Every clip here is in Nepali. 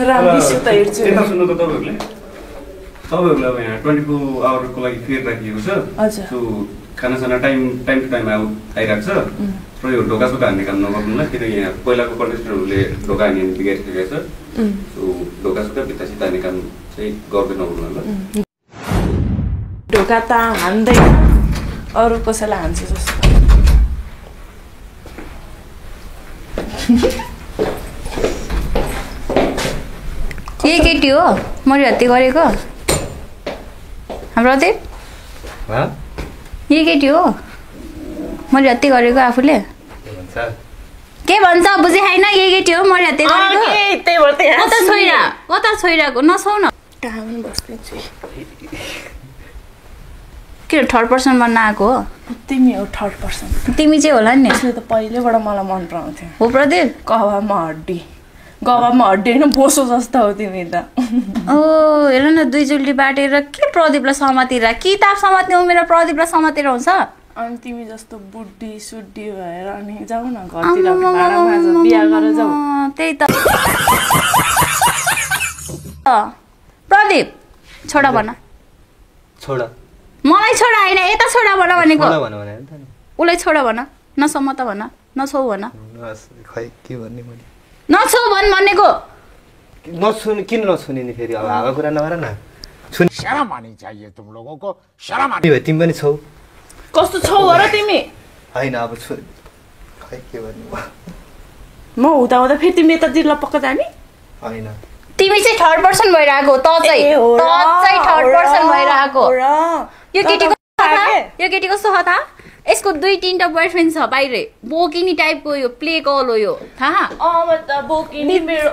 राम्रोसित त हेर्छु यता सुन्नु त तपाईहरुले अब यहाँ 24 आवरको लागि फेर राखिएको छ सो खानासाना टाइम टु टाइम आइरहेको छ र यो ढोकासुका हान्ने काम नगर्नुलाई किनकि यहाँ पहिलाको कन्टेस्टेन्टहरूले ढोका हान्ने बिगारिसकेको छ सो ढोकासुका भित्तासित हान्ने काम चाहिँ गर्दै नगर्नु होला ढोका त हान्दैन अरू कसैलाई हान्छ जस्तो के केटी हो मैले हत्या गरेको हाम्रो दे के केटी हो मैले हत्या गरेको आफूले के भन्छ बुझे हैन के केटी हो मैले हत्या गरेको कता छोइराको नसौ न टाउन बस्दैछु के थर्ड पर्सन बन्न आएको हो तिमी हो थर्ड पर्सन तिमी चाहिँ होला नि त्यसले त पहिलेबाट मलाई मन पराउँथ्यो हो प्रदीप गवामा हड्डी हैन बोसो जस्तो हो तिमी त ओ हेर न दुई जुल्टी बाटेर के प्रदीपलाई समातेर किताब समात्ने उमेर प्रदीपलाई समातेर हुन्छ अनि तिमी जस्तो बुढी सुड्डी भएर अनि जाऊ न घरतिर भाडामा बिहा गरेर जाऊ त्यही त प्रदीप छोडा भन छोडा मलाई छोडा हैन यता छोडा भन भनेको छोडा भन भने त नि उलाई छोडा भन नसम त भन नछौ भन खै के भन्ने मैले नछौ भन भनेको नसुन किन नसुनि नि फेरि अब हावा कुरा नगर न सुन शर्म आनी चाहिए तुम लोगों को शर्म आनी तिमी पनि छौ कस्तो छौ र तिमी हैन अब खै के भन्ने म हुँदा फेरि तिमी यता जिल्ला पक्का जाने हैन तिमी चाहिँ थर्ड पर्सन भइराको त चाहिँ थर्ड पर्सन भइराको यो केटीको कस्तो था यसको 2-3टा बोयफ्रेन्ड छ बाहिर बोकिनी टाइपको यो प्ले कल हो यो थाहा म त बोकिनी मेरो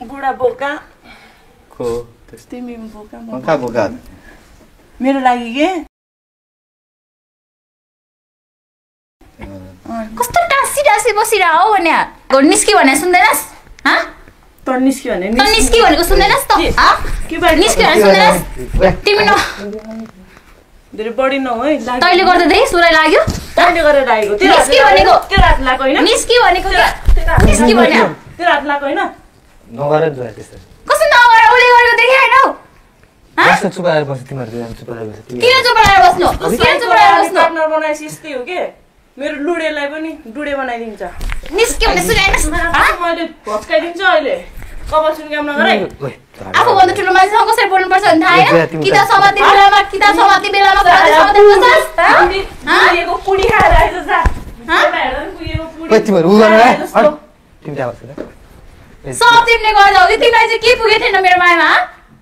बुढा बोका को तिमी बोका म का बोका मेरो लागि के कस्तो टासी बसिरा हो भने घर निस्की भने सुन्दैनस् ह त निस्की भने भनेको सुन्दैनस् त ह के बारे निस्की भने सुन्दैनस् तिमी न धेरै बढी न है तैले गर्दा देख सुराइ लाग्यो तैले गरेर लागेको निस्की भनेको त्यो रात लाग्यो हैन निस्की भनेको निस्की भन्यो त्यो रात लाग्यो हैन नगर नि जोया त्यस्तो कस्तो नगर उले गरेको देखे हैन कस्तो चुपाएर बस्छ तिमीहरु चुपाएर बस्छ तिमी किन चुपाएर बस्नु किन चुपाएर बस्नु पार्टनर बनाएपछि यस्तै हो के मेरो लुडेलाई पनि डुडे बनाइदिन्छ निस्की भने सुनाइनस् मैले भस्काइदिन्छु अहिले कपाल सुन काम नगर है आफू भन्दा ठुलो मान्छेसँग कसरी बोल्नुपर्छ भने थाहा हैन किताब समात्ने बेलामा समात्ने बस्छस् पुगेको पुडी खाएर आइज जा पुगेको पुडी तिमीहरु उ गर्न तिमी त्यहाँ बस्छ सब तिमीले गर्दा हो तिमीलाई चाहिँ के पुगे थिएन मेरो मायामा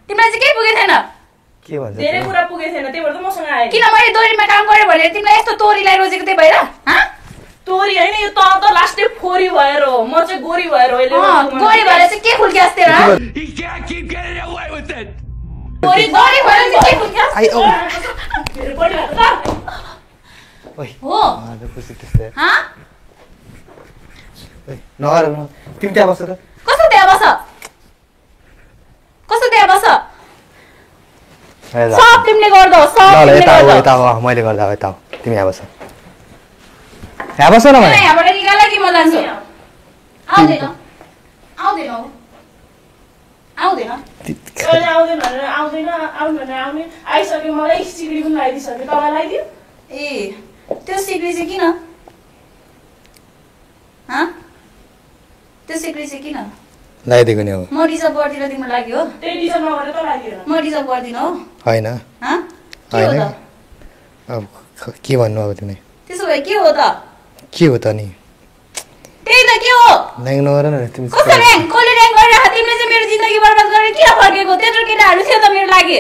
तिमीलाई चाहिँ के पुगे थिएन के भन्छ धेरै कुरा पुगे थिएन त्यही भएर त मसँग आए किन मैले दोरीमा काम गरे भने तिमीलाई यस्तो तोरीलाई रोजेको त्यही भएर ह तोरी हैन यो त लास्टै फोरी भएर हो म चाहिँ गोरी भएर अहिले गोरी भएर चाहिँ के खुल्के अस्ते र गोरी भएर चाहिँ के खुल्के आई ओ ओइ हो आज खुसी त्यस्तै ह ओइ नगर तिमी त्यहाँ बस्छ त कस्तो त्यहाँ बस सब तिमीले गर्दा हो सब तिमीले गर्दा यता हो मैले गर्दा हो यता तिमी यहाँ बस्छ यहाँ बस्छ न भने यहाँबाट निकाल कि म जान्छु आउँदैन आउँदैन आउने आइसक्यो मलाई सिक्री पनि लगाइदिइसक्यो तपाईँ लगाइदियो ए त्यो सिक्री चाहिँ किन त्यो सिक्री चाहिँ किन लगाइदिएको नि अब म रिजर्भ गर्दिन तिम्रो लागि हो त्यही रिजर्भ नगरेर त लाग्यो म रिजर्भ गर्दिन हो हैन के हो त अब के भन्नु अब तिमी त्यसो भए के हो त के हो त नि त्यही त के हो ल्याङ नगर न तिमी कस्तो ल्याङ कसले ल्याङ गरिराख तिमीले चाहिँ मेरो जिन्दगी बर्बाद गरेर किन फर्केको त्यत्रो केटाहरू थियो त मेरो लागि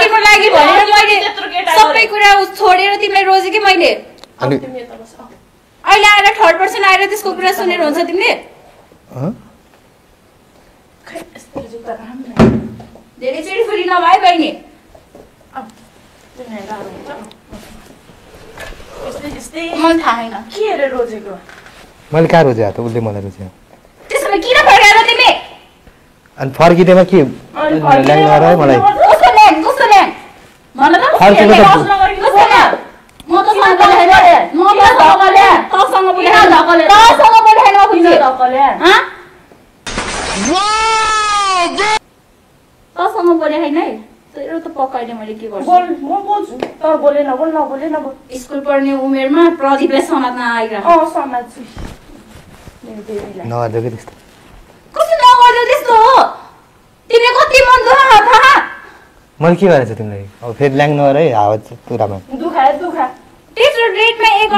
तिम्रो लागि भनेर मैले सबै कुरा छोडेर तिमीलाई रोजे कि मैले अहिले आएर थर्ड पर्सन आएर त्यसको कुरा सुनेर हुन्छ तिमीले धेरै चोटि फेरि नभए बहिनी मलाई थाहा छैन के हेरेर रोजेको मैले कहाँ रोजे त उसले मलाई रोजे त्यसो भए किन फर्काएर तिमी अनि फर्किँदैमा के ल्याङ नगर है मलाई कस्तो ल्याङ भन त फर्केको त म त सँग बोलेन म त सँग ल्याङ तसँग बोलेन तसँग बोलेन खुसी त बोले नबोल स्कुल पढ्ने उमेरमा प्रदीपलाई समात्न आइरहेको समाज मेरो देवीलाई नगर्दै त्यस्तो कस्तो नगर्दै त्यस्तो हो तिमीले कति मन दुखा थाहा मैले के गरेछ तिमीलाई अब फेरि ल्याङ नगर है हावा पुरामा दुखा तेस्रो डेटमा एक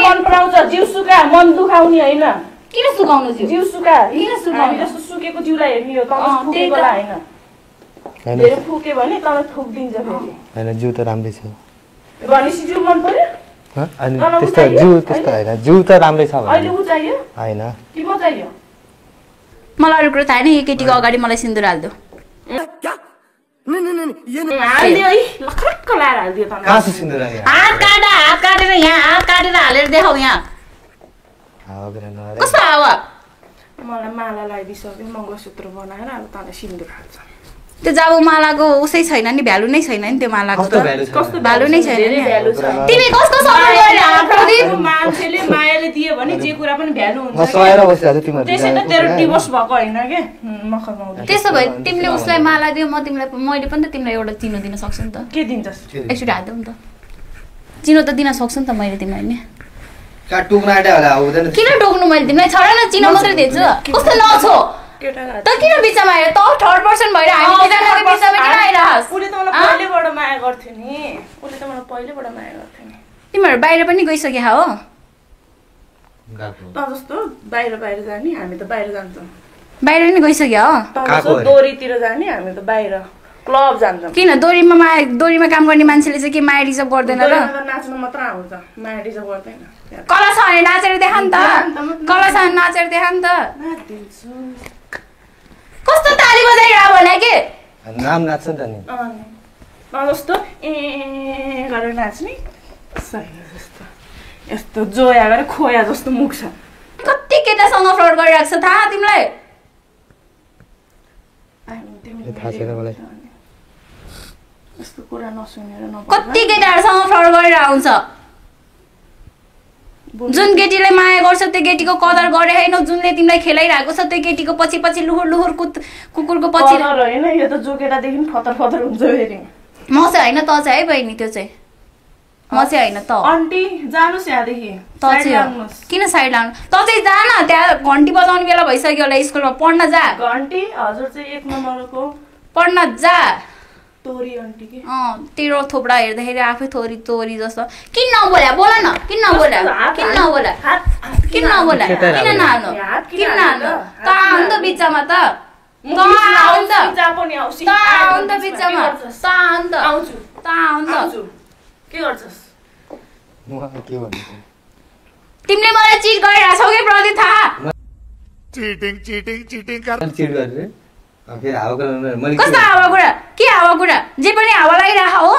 मन पराउँछ जिउ सुका मन दुखाउने हैन किन सुकाउनु जिउ सुका किन सुकाउने जस्तो सुकेको जिउलाई हेर्ने हो त फुकेकोला हैन धेरै फुके भने तँलाई थुक्दिन्छ फेरि हैन जिउ त राम्रै छ भनेपछि जिउ मन पर्यो अनि त्यस्तो जिउ त्यस्तो हैन जिउ त राम्रै छ भने अहिले उ चाहियो हैन कि म चाहियो मलाई अरु कुरा थाहा छैन यो केटीको अगाडि मलाई सिन्दुर हाल्दो हाल्दियो है लखरक्क लाएर हाल्दियो त कहाँ छ सिन्दुर हात काटेर यहाँ हात काटेर हालेर देखाउ यहाँ हावा गरेर नगर कस्तो हावा मलाई माला लगाइदिसक्यो मङ्गलसूत्र बनाएर अब तँलाई सिन्दुर हाल्छ त्यो जाबो मालाको उसै छैन नि भ्यालु नै छैन नि त्यो मालाको कस्तो भ्यालु छ कस्तो भ्यालु नै छैन धेरै भ्यालु छ तिमी कस्तो सपोर्ट गरिरहेको प्रदीप मान्छेले मायाले दियो भने जे कुरा पनि भ्यालु हुन्छ म सहेर बसिरहेको तिमीहरु त्यसै त तेरो डिभोर्स भएको हैन के मखरमा आउँदै त्यसो भए तिमीले उसलाई माला दियो म तिमीलाई मैले पनि त तिमीलाई एउटा चिनो दिन सक्छु नि त के दिन्छस् एकचोटि हात नि त चिनो त दिन सक्छु नि त मैले तिमीलाई नि का टुक्न आटे होला हुँदैन किन टोक्नु मैले तिमीलाई छोड न चिनो मात्रै दिन्छु कस्तो नछो केटालाई त किन बिचमा आयो त थर्ड पर्सन भएर हामी केटाको बिचमा किन आइरास उले त मलाई पहिलेबाट माया गर्थ्यो नि उले त मलाई पहिलेबाट माया गर्थ्यो नि तिमीहरु बाहिर पनि गइसके हो त जस्तो बाहिर जाने हामी त बाहिर जान्छौँ बाहिर पनि गइसके हो त जस्तो दोरीतिर जाने हामी त बाहिर क्लब जान्छौँ किन दोरीमा काम गर्ने मान्छेले चाहिँ के माया रिजर्भ गर्दैन र नाच्न मात्र आउँछ माया रिजर्भ गर्दैन कला छ भने नाचेर देखा नि त कला छ भने नाचेर देखा नि त नाच्दिन्छु कस्तो ताली बजाइरहेको भने के नाम नाच्छ नि त नि जस्तो गरेर नाच्ने सही जस्तो यस्तो जोया गरेर खोया जस्तो मुख छ कति केटासँग फ्रड गरिरहेको छ थाहा तिमीलाई थाहा छैन मलाई यस्तो कुरा नसुनेर कति केटाहरूसँग फ्रड गरिरहेको हुन्छ जुन केटीले माया गर्छ त्यो केटीको कदर गरे हैन जुनले तिमीलाई खेलाइरहेको छ त्यो केटीको पछि पछि लुहुर कुकुरको पछि हैन यो त जो केटादेखि फतर हुन्छ फेरि म चाहिँ हैन त चाहिँ है बहिनी त्यो चाहिँ म चाहिँ हैन त आन्टी जानुस् यहाँदेखि त चाहिँ किन साइड लाग्नु त चाहिँ जा न त्यहाँ घन्टी बजाउने बेला भइसक्यो होला स्कुलमा पढ्न जा घन्टी हजुर चाहिँ 1 नम्बरको पढ्न जा तोरी आन्टी के तेरो थोपडा हेर्दाखेरि आफै तोरी जस्तो किन नबोला बोल न किन नबोला किन नबोला किन नबोला किन नहाल्नु किन नहाल्नु त आउनु त बिचमा त के गर्छस् तिमीले मलाई चिट गरिरहेछौ कि प्रदीप थाहा चीटिंग कर चिट गरेर फेरि हावा गरेर मैले कस्तो हावा कुरा के हावा कुरा जे पनि हावा लागिराख हो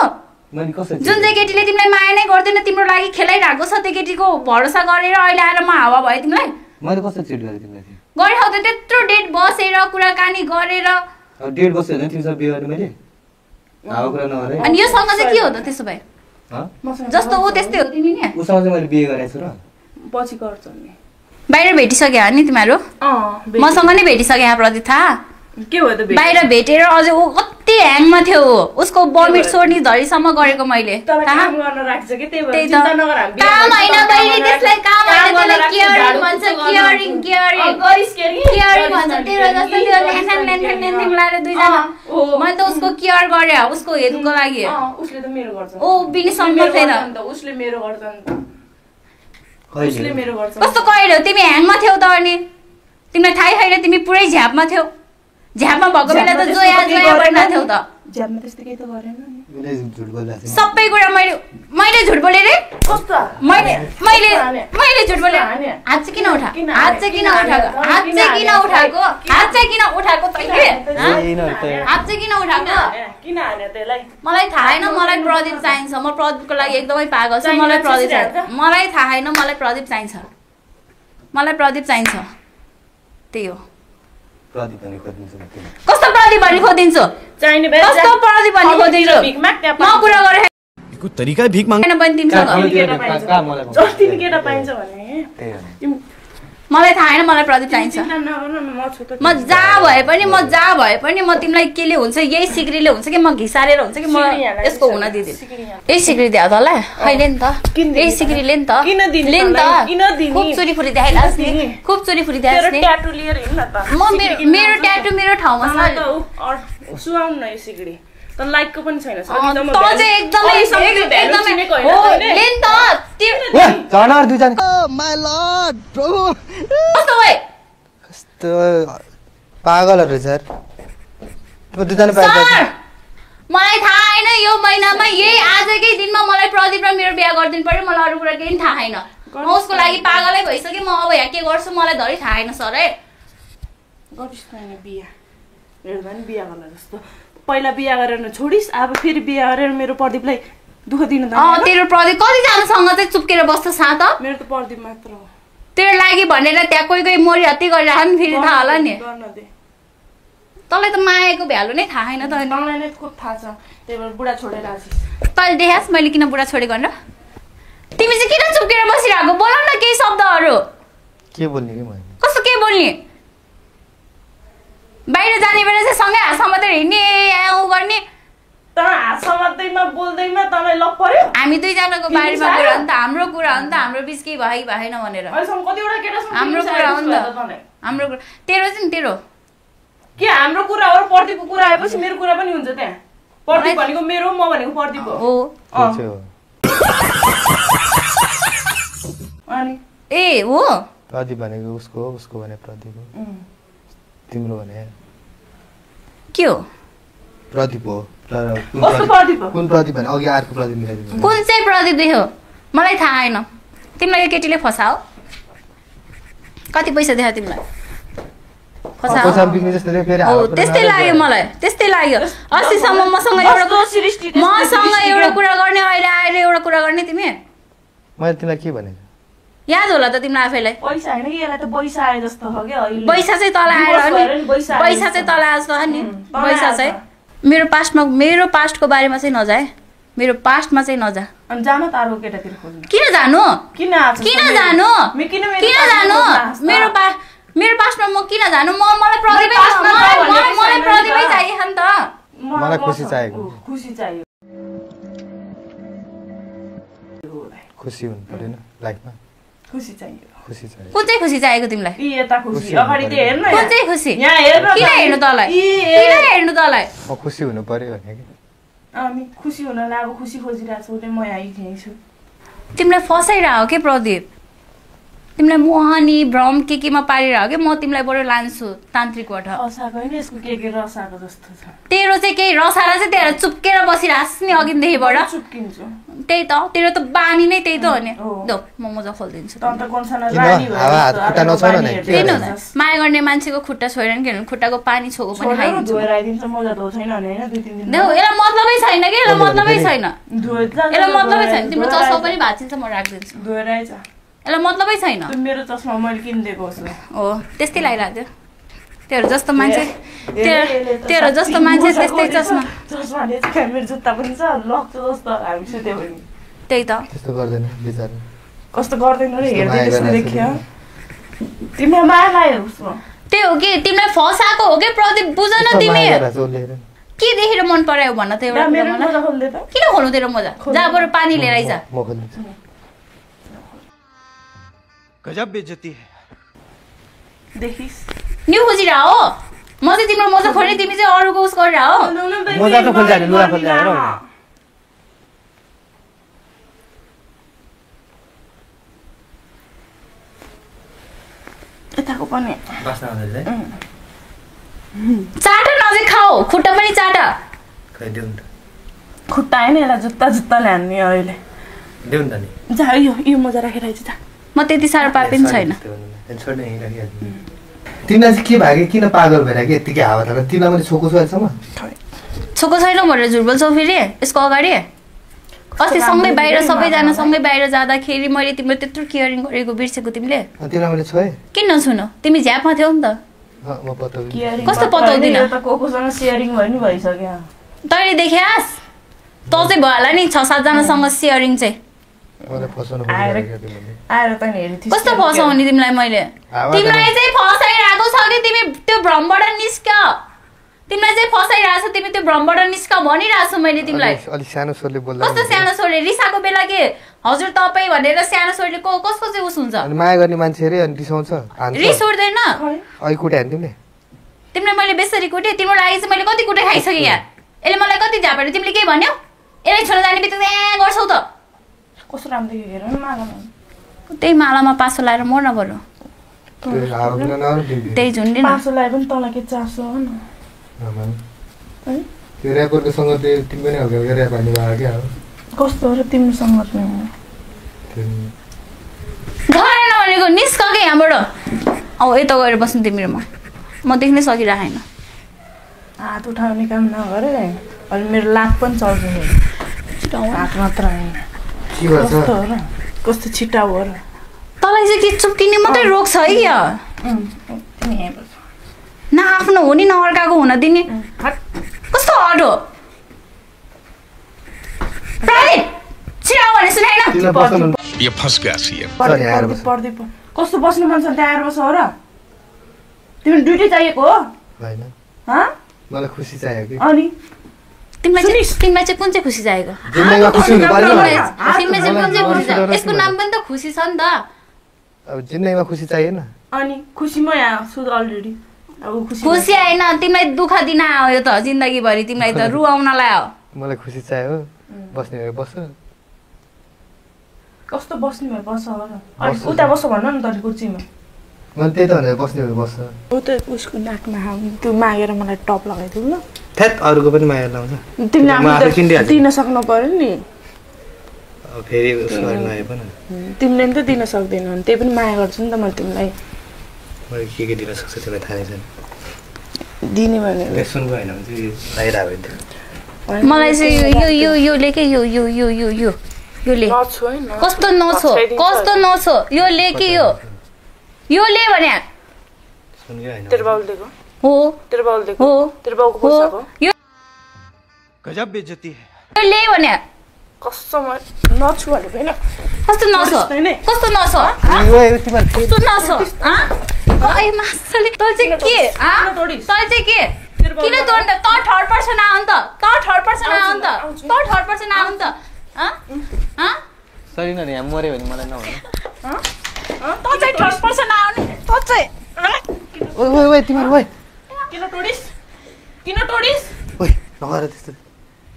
मैले कसरी जुन चाहिँ केटीले तिमीलाई माया नै गर्दैन तिम्रो लागि खेलाइरहेको छ त्यो केटीको भरोसा गरेर अहिले आएर म हावा भयो तिमीलाई मैले कसरी चिट गरे तिमीलाई गरिहौ त त्यत्रो डेट बसेर कुराकानी गरेर अब डेट बस्यो भने तिमीसँग बिहे गर्ने मैले हावा कुरा नगरे अनि यो सँग चाहिँ के हो त त्यसो भए जस्तो ऊ त्यस्तै हो तिमी नि उसँग चाहिँ मैले बिहे गरेको छु र पछि गर्छ नि बाहिर भेटिसक्यो नि तिमीहरू मसँग नै भेटिसक्यो प्रदीप थाहा के हो त बाहिर भेटेर अझै ऊ कति ह्याङमा थियो उसको बमिट सोर्नी धरीसम्म गरेको मैले काम गर्न राख्छ के त्यही भएर त्यही त चिन्ता नगर हामी काम हैन बहिनी त्यसलाई काम हैन त्यसलाई केयरिङ भन्छ केयरिङ गरिस केयरिङ भन्छ तेरो जस्तो त्यो ल्यान्थ्याङ लाएर दुईजना मैले त उसको केयर गरे उसको हेर्नुको लागि उसले त मेरो गर्छ ओ बिनी सम्म थिएन उसले मेरो गर्छ नि त उसले मेरो गर्छ कस्तो कहिले हो तिमी ह्याङमा थियौ त अनि तिमीलाई थाहै छैन तिमी पुरै झ्यापमा थियौ झ्यापमा भएको बेला त जोया बन्न थियौ त झ्यापमा त्यस्तो केही त गरेन उसले झुट बोलेछ सबै कुरा मैले झुट बोले रे कस्तो मैले झुट बोले हात चाहिँ किन उठाएको हात चाहिँ किन उठाएको तैले हात चाहिँ किन उठाएको किन हाने त्यसलाई मलाई थाहा छैन मलाई प्रदीप चाहिन्छ म प्रदीपको लागि एकदमै पागल छु मलाई प्रदीप चाहिन्छ मलाई थाहा छैन मलाई प्रदीप चाहिन्छ त्यही हो प्रदीप पनि खोजिदिन्छु कस्तो प्रदीप भन्ने खोजिदिन्छु चाहिने कस्तो प्रदीप भन्ने खोजिदिन्छु म कुरा गरे कुन तरिका भिख माग्न हैन बहिनी तिमीसँग जति केटा पाइन्छ भने मलाई थाहा हैन मलाई प्रदीप चाहिन्छ म जहाँ भए पनि म तिमीलाई केले हुन्छ यही सिक्रीले हुन्छ कि म घिसारेर हुन्छ कि म यसको हुन दिदिन यही सिक्री दिए तँलाई अहिले नि त यही सिक्री ले नि त खुब चोरी फुरी देखाइलास् नि खुब चोरी फुरी देखाइलास् नि ट्याटु लिएर हिँड्न त म मेरो ट्याटु मेरो ठाउँमा छ सुहाउन न यो सिक्री त लाइकको पनि छैन त चाहिँ एकदमै हो लेन त जनर दुई जन माय लर्ड प्रभु कस्तो भए कस्तो पागलहरु सर त्यो दुई जन पाइन्छ मलाई थाहा हैन यो महिनामा यही आजकै दिनमा मलाई प्रदीप र मेरो बिहे गर्दिनु पर्यो मलाई अरु कुरा केही थाहा हैन म उसको लागि पागलै भइसके म अब यहाँ के गर्छु मलाई धरि थाहा हैन सर है गरिस् न बिहे मेरो पनि बिहे गर्न जस्तो पहिला बिहे गरेर छोडिस् अब फेरि बिहे गरेर मेरो प्रदीपलाई दुःख दिन त तेरो प्रदीप कति जनासँग चाहिँ चुप्केर बस्छ साथ मेरो त प्रदीप मात्र हो तेरो लागि भनेर त्यहाँ कोही मोरी हत्ती गरिराख्नु फेरि थाहा होला नि तँलाई त मायाको भ्यालु नै थाहा हैन त मलाई नै खुब थाहा छ त्यही भएर बुढा छोडेर आछिस तैले देखास् मैले किन बुढा छोडेको भनेर तिमी चाहिँ किन चुप्केर बसिरहेको बोल न केही शब्दहरु के बोल्ने के मैले कस्तो के बोल्ने बाहिर जाने बेला चाहिँ सँगै हाँस मात्रै हिँड्ने उ गर्ने तर हाँस मात्दैमा बोल्दैमा तँलाई लक पर्यो हामी दुईजनाको बारेमा कुरा हो नि त हाम्रो कुरा हो नि त हाम्रो बीच केही भयो भएन भनेर कतिवटा केटासँग हाम्रो कुरा हो नि त हाम्रो कुरा तेरो चाहिँ नि तेरो के हाम्रो कुरा हो प्रदीपको कुरा आएपछि मेरो कुरा पनि हुन्छ त्यहाँ प्रदीप भनेको मेरो म भनेको प्रदीप हो अनि ए हो प्रदीप भनेको उसको भने प्रदीप हो तिम्रो भने के हो प्रदीप हो कुन प्रदीप भने अघि अर्को प्रदीप मिलाइदिनु कुन चाहिँ प्रदीप देख्यो मलाई थाहा हैन तिमीलाई यो केटीले फसाओ कति पैसा देखायो तिमीलाई पैसा बिक्ने जस्तो थियो फेरि हो त्यस्तै लाग्यो मलाई त्यस्तै लाग्यो अस्तिसम्म मसँग एउटा कुरा गर्ने अहिले आएर एउटा कुरा गर्ने तिमी मैले तिमीलाई के भनेको याद होला त तिमीलाई आफैलाई पैसा हैन कि यसलाई त पैसा आए जस्तो हो के अहिले पैसा चाहिँ तल आएर अनि पैसा चाहिँ तल आए जस्तो नि पैसा चाहिँ मेरो पास्टको बारेमा चाहिँ नजाए मेरो पास्टमा चाहिँ नजा अनि जान त अरु केटातिर खोज्नु किन जानु किन जानु मेरो पास्टमा म किन जानु मलाई प्रदीपै चाहियो नि त मलाई खुसी चाहिएको खुसी हुनु पर्दैन लाइफमा खुसी चाहियो कुन चाहिँ खुसी चाहिएको तिमीलाई यता खुसी अगाडि त हेर्न कुन चाहिँ खुसी यहाँ हेर्न किन हेर्नु तँलाई म खुसी हुनु पर्यो भने कि अनि खुसी हुनलाई अब खुसी खोजिरहेको छु म यहाँ आइखेछु तिमीलाई फसाइरहेको के प्रदीप तिमीलाई मोहनी भ्रम केमा पारिरहेको के म तिमीलाई बरु लान्छु तान्त्रिकबाट फसाएको हैन यसको के रसाको जस्तो छ तेरो चाहिँ केही रसारा चाहिँ तेरो चुप्केर बसिरहेछ नि अघिदेखिबाट चुप्किन्छु त्यही त तेरो त बानी नै त्यही त हो नि दो म मजा खोलिदिन्छु माया गर्ने मान्छेको खुट्टा छोएर नि किनभने खुट्टाको पानी छोको पनि खाइदिन्छु यसलाई मतलबै छैन कि यसलाई मतलबै छैन तिम्रो चस्मा पनि भाँचिन्छ म राखिदिन्छु यसलाई मतलबै छैन मेरो चस्मा मैले किनिदिएको हो त्यस्तै लागिरहेको थियो तेरो जस्तो मान्छे त्यस्तै चस्मा मेरो जुत्ता पनि छ लक्छ जस्तो हामी सुत्यो भने त्यही त त्यस्तो गर्दैन बिचारा कस्तो गर्दैन रे हेर्दै त्यस्तो देखियो तिमीलाई माया लाग्यो उसमा त्यही हो कि तिमीलाई फसाएको हो कि प्रदीप बुझ न तिमी के देखेर मन परायो भन्न त एउटा किन खोल्नु तेरो मजा जहाँबाट पानी लिएर आइज गजब बेइज्जती है देखिस न्यू खोजिरा हो म चाहिँ तिम्रो मजा खोल्ने तिमी चाहिँ अरूको उस गरिरा हो मजा त खोल्दैन लुगा खोल्दैन यताको पनि बास्ना आउँदैछ चाटा नजिक खाऊ खुट्टा पनि चाटा खाइदेऊ नि त खुट्टा हैन यसलाई जुत्ता ल्यान्ने अहिले देऊ नि त नि जा यो मजा राखेर आइज जा म त्यति साह्रो पापी पनि छैन तिमीलाई चाहिँ के भयो किन पागल भएर कि यतिकै हावा थाहा तिमीलाई मैले छोको छु अहिलेसम्म छोको छैन भनेर झुट बोल्छौ फेरि यसको अगाडि अस्ति सँगै बाहिर सबैजना सँगै बाहिर जाँदाखेरि मैले तिम्रो त्यत्रो केयरिङ गरेको बिर्सेको तिमीले तिमीलाई मैले छोएँ किन नछुनु तिमी झ्यापमा थियौ नि त कस्तो पताउँदिन कोसँग सेयरिङ भयो नि भइसक्यो तैँले देख्यास् त चाहिँ भयो होला नि 6-7 जनासँग सेयरिङ चाहिँ आएर त हेरि कस्तो फसाउने तिमीलाई मैले तिमीलाई चाहिँ फसाइरहेको छ कि तिमी त्यो भ्रमबाट निस्क तिमीलाई चाहिँ फसाइरहेको छ तिमी त्यो भ्रमबाट निस्क भनिरहेको छु मैले तिमीलाई अलि सानो स्वरले बोल्दा कस्तो सानो स्वरले रिसाको बेला के हजुर तपाईँ भनेर सानो स्वरले कसको चाहिँ उस हुन्छ माया गर्ने मान्छे अरे अनि रिसाउँछ रिस उठ्दैन अहिले कुटे हान् तिमीले तिमीले मैले बेसरी कुटेँ तिम्रो लागि चाहिँ मैले कति कुटे खाइसकेँ यहाँ यसले मलाई कति झापेर तिमीले के भन्यौ यसलाई छोडेर जाने बित्तिकै गर्छौ त कस्तो राम्रो हेर न मालामा त्यही मालामा पासो लाएर मर्न पर्यो त्यही झुन्डी पासो लाए पनि तँलाई के चासो हो न त्यो ऱ्यापरको सङ्गत तिमी पनि हल्का ऱ्याप हान्नु भयो क्या कस्तो हो र तिम्रो सङ्गत घर नभनेको निस्क के यहाँबाट औ यता गएर बस्नु तिमीहरूमा म देख्नै सकिरहेन हात उठाउने काम नगर अहिले मेरो लात पनि चल्दैन हात मात्र होइन कस्तो हो र कस्तो छिट्टा हो र तँलाई चाहिँ के चुप्टिने मात्रै रोग छ है क्या न आफ्नो हो नि न अर्काको हुन दिने कस्तो हट हो छिराउ भने सुनाएन ये फंस गया सी पर्दै कस्तो बस्नु मन छ त्यहाँ आएर बस हो र तिमी ड्युटी चाहिएको हो हैन ह मलाई खुसी चाहियो कि अनि तिमीलाई चाहिँ कुन चाहिँ खुसी चाहिएको जिन्दगीमा खुसी हुनु पर्यो तिमीलाई चाहिँ कुन चाहिँ खुसी चाहियो यसको नाम पनि त खुसी छ नि त अब जिन्दगीमा खुसी चाहिएन अनि खुसी म यहाँ छु अलरेडी अब खुसी आएन तिमीलाई दुःख दिन आयो त जिन्दगीभरि तिमीलाई त रुवाउनलाई हो मलाई खुसी चाहियो बस्ने भए बस कस्तो बस्ने भए बस हो र उता बस भन्न नि त कुर्सीमा मैले त्यही त भनेर बस्ने भए बस्छ हो त उसको नाकमा त्यो मागेर मलाई टप लगाइदिउ ल थ्याट अरूको पनि माया लाउँछ तिमीले दिन सक्नु पर्यो नि फेरि उसको नआए पनि तिमीले नि त दिन सक्दैनौ त्यही पनि माया गर्छु नि त मैले तिमीलाई मैले के दिन सक्छ त्यसलाई थाहा छैन दिने भने सुनको होइन भने चाहिँ बाहिर आयो मलाई चाहिँ यो लेके यो ले कस्तो नछो यो लेके यो ले भने तेरो बाउले दिएको हो तेरो बाउले दिएको हो तेरो बाउको पैसाको यो गजब बेइज्जती है यो ले भने कस्तो नछु भनेको हैन कस्तो नछो ए मासले तल चाहिँ के तल चाहिँ के किन तोड्न त थर्ड पर्सन आउ नि त सरी न यहाँ मर्यो भने मलाई नहुने त चाहिँ थर्ड पर्सन आउने त चाहिँ ओइ तिम्रो ओइ किन टोडिस ओइ नगर त्यस्तो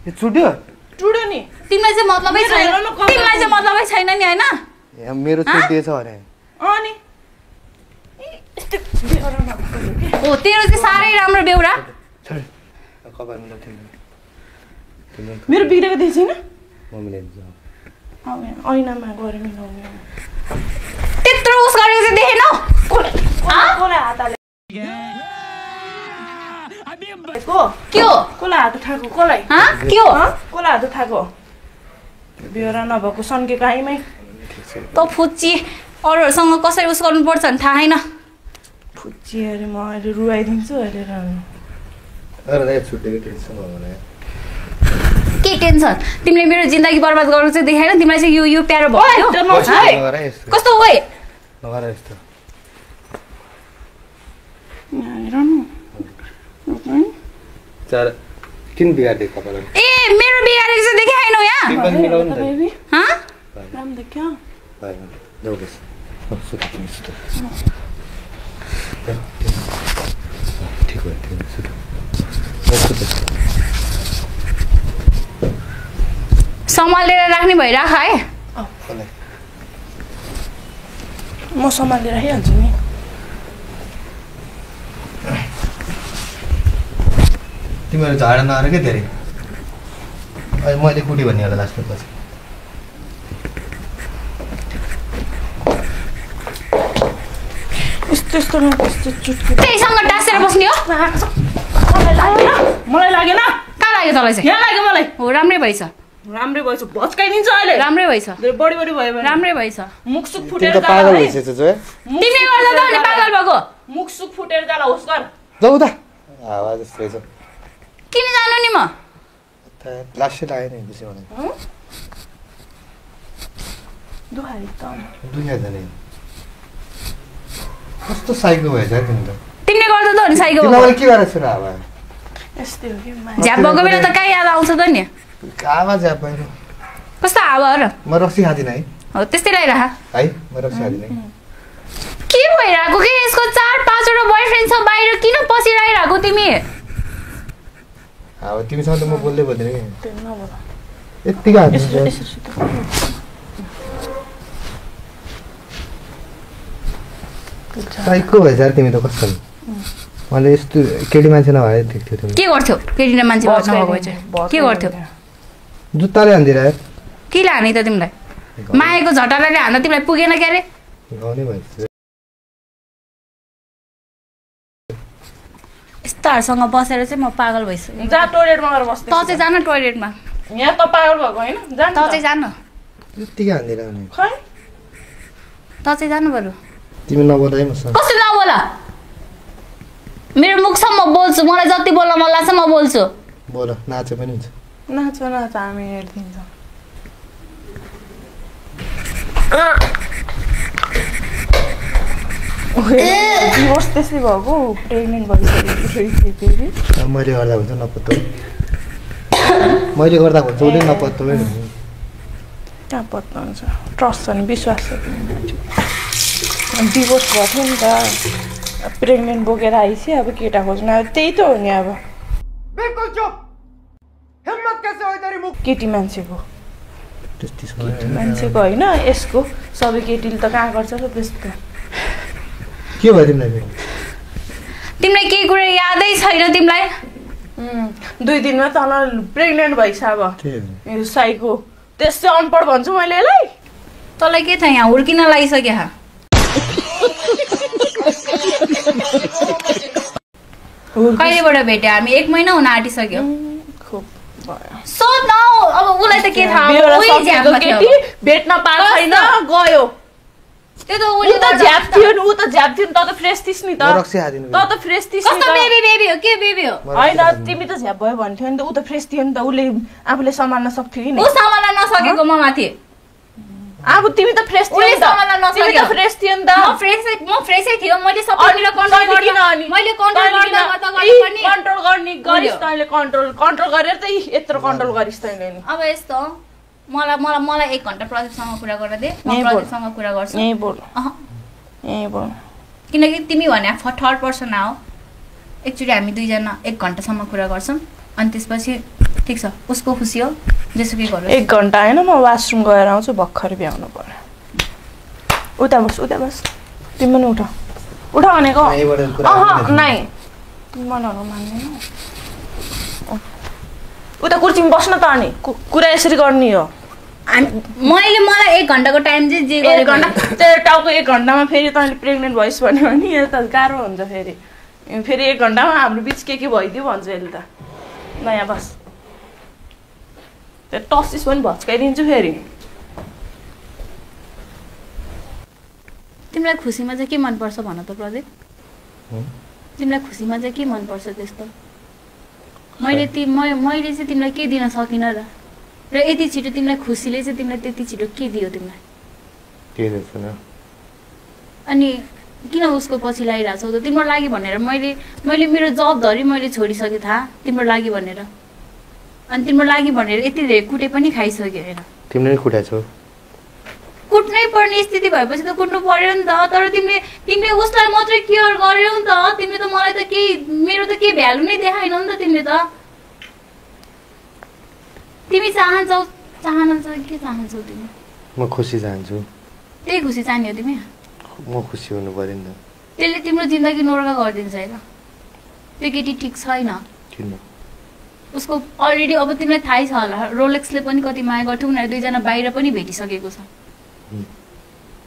यो चुड्यो नि तिमीलाई चाहिँ मतलबै छैन नि हैन यहाँ मेरो चुडिएछ अरे अनि ओ तेरो चाहिँ साह्रै राम्रो बेउरा मेरो बिग्रेको देख्छ छैन मम्मीले ऐनामा गएर मिलाउने त्यत्रो उस गरेको चाहिँ देखेनौ कोलाई हात हाले के हो कोलाई हात उठाएको कोलाई के हो कोलाई हात उठाएको बेहोरा नभएको सन्केको आइमै त फुच्ची अरूहरूसँग कसरी उस गर्नुपर्छ भने थाहा छैन फुच्ची अरे म अहिले रुवाइदिन्छु अहिले के टेन्सन तिमीले मेरो जिन्दगी बर्बाद गर्नु चाहिँ देखाएन तिमीलाई चाहिँ यो प्यारो भयो कस्तो ओइ किन बिगार्दिएको कपाल ए मेरो बिगारेको चाहिँ देखाएन यहाँ सम्हालेर राख्ने भइराख है म सम्हालेर राखिहाल्छु नि तिमीहरू झाडा नआएर क्या धेरै अहिले मैले कुटी भन्ने होला लास्टमा पछि यस्तो त्यहीसँग टाँसेर बस्ने हो मलाई लागेन कहाँ लाग्यो तँलाई चाहिँ यहाँ लाग्यो मलाई हो राम्रै भएछ भच्काइदिन्छ अहिले राम्रै भएछ बढी भयो राम्रै भएछ मुखसुक फुटेर पागल भइसकेछ तिमीले गर्दा त अनि पागल भएको मुखसुक फुटेर जाला होस् कर जाऊ त आवाज यस्तो छ किन जानु नि म लास्टै लाग्यो नि खुसी मलाई दुखाइ त दुखाइदैन कस्तो साइको भएछ तिमी त तिमीले गर्दा त हो नि साइको तिमीलाई के गरेछ र अब यस्तै हो कि झ्याप भएको बेला त कहाँ याद आउँछ त नि आवाज झ्याप भयो कस्तो हावा हो र म रक्सी खादिन है हो त्यस्तै लागिरह है म रक्सी खादिन के भइरहेको के यसको 4-5 वटा बोयफ्रेन्ड छ बाहिर किन पसिरहेको तिमी अब तिमीसँग त म बोल्दै बोल्दैन त्यो नबोल यतिकै हाल्छु साइको भएछ यार तिमी त कस्तो मैले यस्तो केटी मान्छे नभए देख्थ्यो तिमी के गर्थ्यौ केटी मान्छे नभएको चाहिँ के गर्थ्यौ जुत्ताले हान्दिएर यार के लाने त तिमीलाई मायाको झटाराले हान्दा तिमीलाई पुगेन के अरे गाउने भएछ यस्ताहरूसँग बसेर चाहिँ म पागल भइसकेँ जा टोयलेटमा गएर बस्दै त चाहिँ जान टोयलेटमा यहाँ त पागल भएको हैन जान त चाहिँ जान यतिकै हान्दिएर आउने खै त चाहिँ जानु बरु तिमी नबोलाइ मसँग कस्तो नबोल मेरो मुखसम्म बोल्छु मलाई जति बोल्न मन लाग्छ म बोल्छु बोल नाचे पनि हुन्छ नाच हामी हेरिदिन्छौँ डिभोर्स त्यसै भएको प्रेग्नेन्ट भइसकेको फेरि मैले गर्दा हुन्छ नपत्तो मैले गर्दा हुन्छ उसले नपत्तो कहाँ पत्ता हुन्छ ट्रस्ट छ नि विश्वास छ डिभोर्स भएको थियो नि त प्रेग्नेन्ट बोकेर आइसि अब केटा खोज्नु अब त्यही त हो नि अब बिल्कुल चुप हिम्मत कैसे हो तेरी मुख केटी मान्छेको मान्छेको होइन यसको सबै केटीले त कहाँ गर्छ र त्यस्तो के भयो तिमीलाई तिमीलाई केही कुरा यादै छैन तिमीलाई 2 दिनमा तल प्रेग्नेन्ट भइस अब यो साइको त्यसै अनपढ भन्छु मैले यसलाई तँलाई के थाहा यहाँ हुर्किन लागिसक्यो कहिलेबाट भेट्यो हामी 1 महिना हुन आँटिसक्यो सोध न अब उसलाई त के थाहा भेट्न पाएको छैन गयो त्यो त उ त झ्याप थियो नि त त फ्रेस थिइस् नि त रक्सी हादिनु त फ्रेस थिइस् कस्तो बेबी हो के बेबी हो हैन तिमी त झ्याप भयो भन्थ्यो नि त उ त फ्रेस थियो नि त उले आफूले सम्हाल्न सक्थ्यो कि उ सम्हाल्न नसकेको म माथि अब तिमी त फ्रेस थियो नि त सम्हाल्न नसकेको तिमी त फ्रेस थियो नि त म फ्रेसै थियो मैले सबै मिलेर कन्ट्रोल गर्न मैले कन्ट्रोल गर्दा त गरे पनि कन्ट्रोल गर्ने गरिस् तैले कन्ट्रोल गरेर त यत्रो कन्ट्रोल गरिस् तैले नि अब यस्तो मलाई 1 घण्टा प्रदीपसँग कुरा गर्न दे म प्रदीपसँग कुरा गर्छु यही बोल किनकि तिमी भने थर्ड पर्सन आओ एकचोटि हामी दुईजना 1 घण्टासम्म कुरा गर्छौँ अनि त्यसपछि ठिक छ उसको खुसी हो जेसुकै गरौँ 1 घण्टा हैन म वासरुम गएर आउँछु भर्खर भ्याउनु पर्यो उता बस तिमी पनि उठ भनेको नाइ मनहरू मान्दैन उता कुर्सीमा बस्न त अनि कुरा यसरी गर्ने हो मलाई 1 घण्टाको टाइम चाहिँ जे गरे घण्टा त्यो टाउको 1 घण्टामा फेरि तैँले प्रेग्नेन्ट भइस् भन्यो भने यो त गाह्रो हुन्छ फेरि 1 घण्टामा हाम्रो बिच के भइदियो भन्छ यसले त नयाँ बस त्यो टसिस पनि भच्काइदिन्छु फेरि तिमीलाई खुसीमा चाहिँ के मनपर्छ भन त प्रदीप तिमीलाई खुसीमा चाहिँ के मनपर्छ त्यस्तो मैले चाहिँ तिमीलाई के दिन सकिनँ र यति छिटो तिमीलाई खुसीले चाहिँ तिमीलाई त्यति छिटो के दियो तिमीलाई अनि किन उसको पछि लागिरहेको छौ त तिम्रो लागि भनेर मैले मेरो जब धरि मैले छोडिसकेँ थाहा तिम्रो लागि भनेर अनि तिम्रो लागि भनेर यति धेरै कुटे पनि खाइसक्यो हेर तिमीले कुटाछौ कुट्नै पर्ने स्थिति भएपछि त कुट्नु पर्यो नि त तर तिमीले उसलाई मात्रै केयर गर्यौ नि त तिमीले त मलाई त केही मेरो त केही भ्यालु नै देखाएनौ नि त तिमीले त तिमी चाहन्छौ के चाहन्छौ तिमी म खुसी चाहन्छु त्यही खुसी चाहने हो तिमी म खुसी हुनु पर्यो नि त त्यसले तिम्रो जिन्दगी नर्क गरिदिन्छ होइन त्यो केटी ठिक छैन किन उसको अलरेडी अब तिमीलाई थाहै छ होला रोलेक्सले पनि कति माया गर्थ्यो उनीहरू दुईजना बाहिर पनि भेटिसकेको छ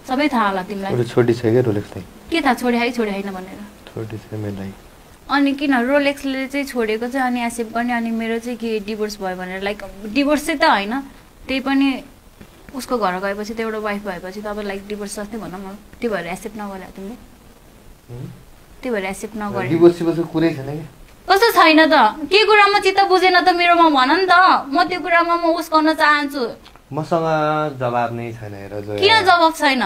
सबै थाहा होला तिमीलाई छोडी छ के रोलेक्सलाई के थाहा छोडे होइन भनेर छोडी छ मलाई अनि किन रोलेक्सले चाहिँ छोडेको चाहिँ अनि एक्सेप्ट गर्ने अनि मेरो चाहिँ के डिभोर्स भयो भनेर लाइक डिभोर्स चाहिँ त होइन त्यही पनि उसको घर गएपछि त एउटा वाइफ भएपछि त अब लाइक डिभोर्स जस्तै भनौँ न त्यो भएर एक्सेप्ट नगरे तिमीले त्यो भएर एक्सेप्ट नगरे डिभोर्स कुरै छैन के कस्तो छैन त के कुरामा चित्त बुझेन त मेरोमा भन नि त म त्यो कुरामा म उस गर्न चाहन्छु मसँग जवाब नै छैन हेर जोया। किन जवाब छैन?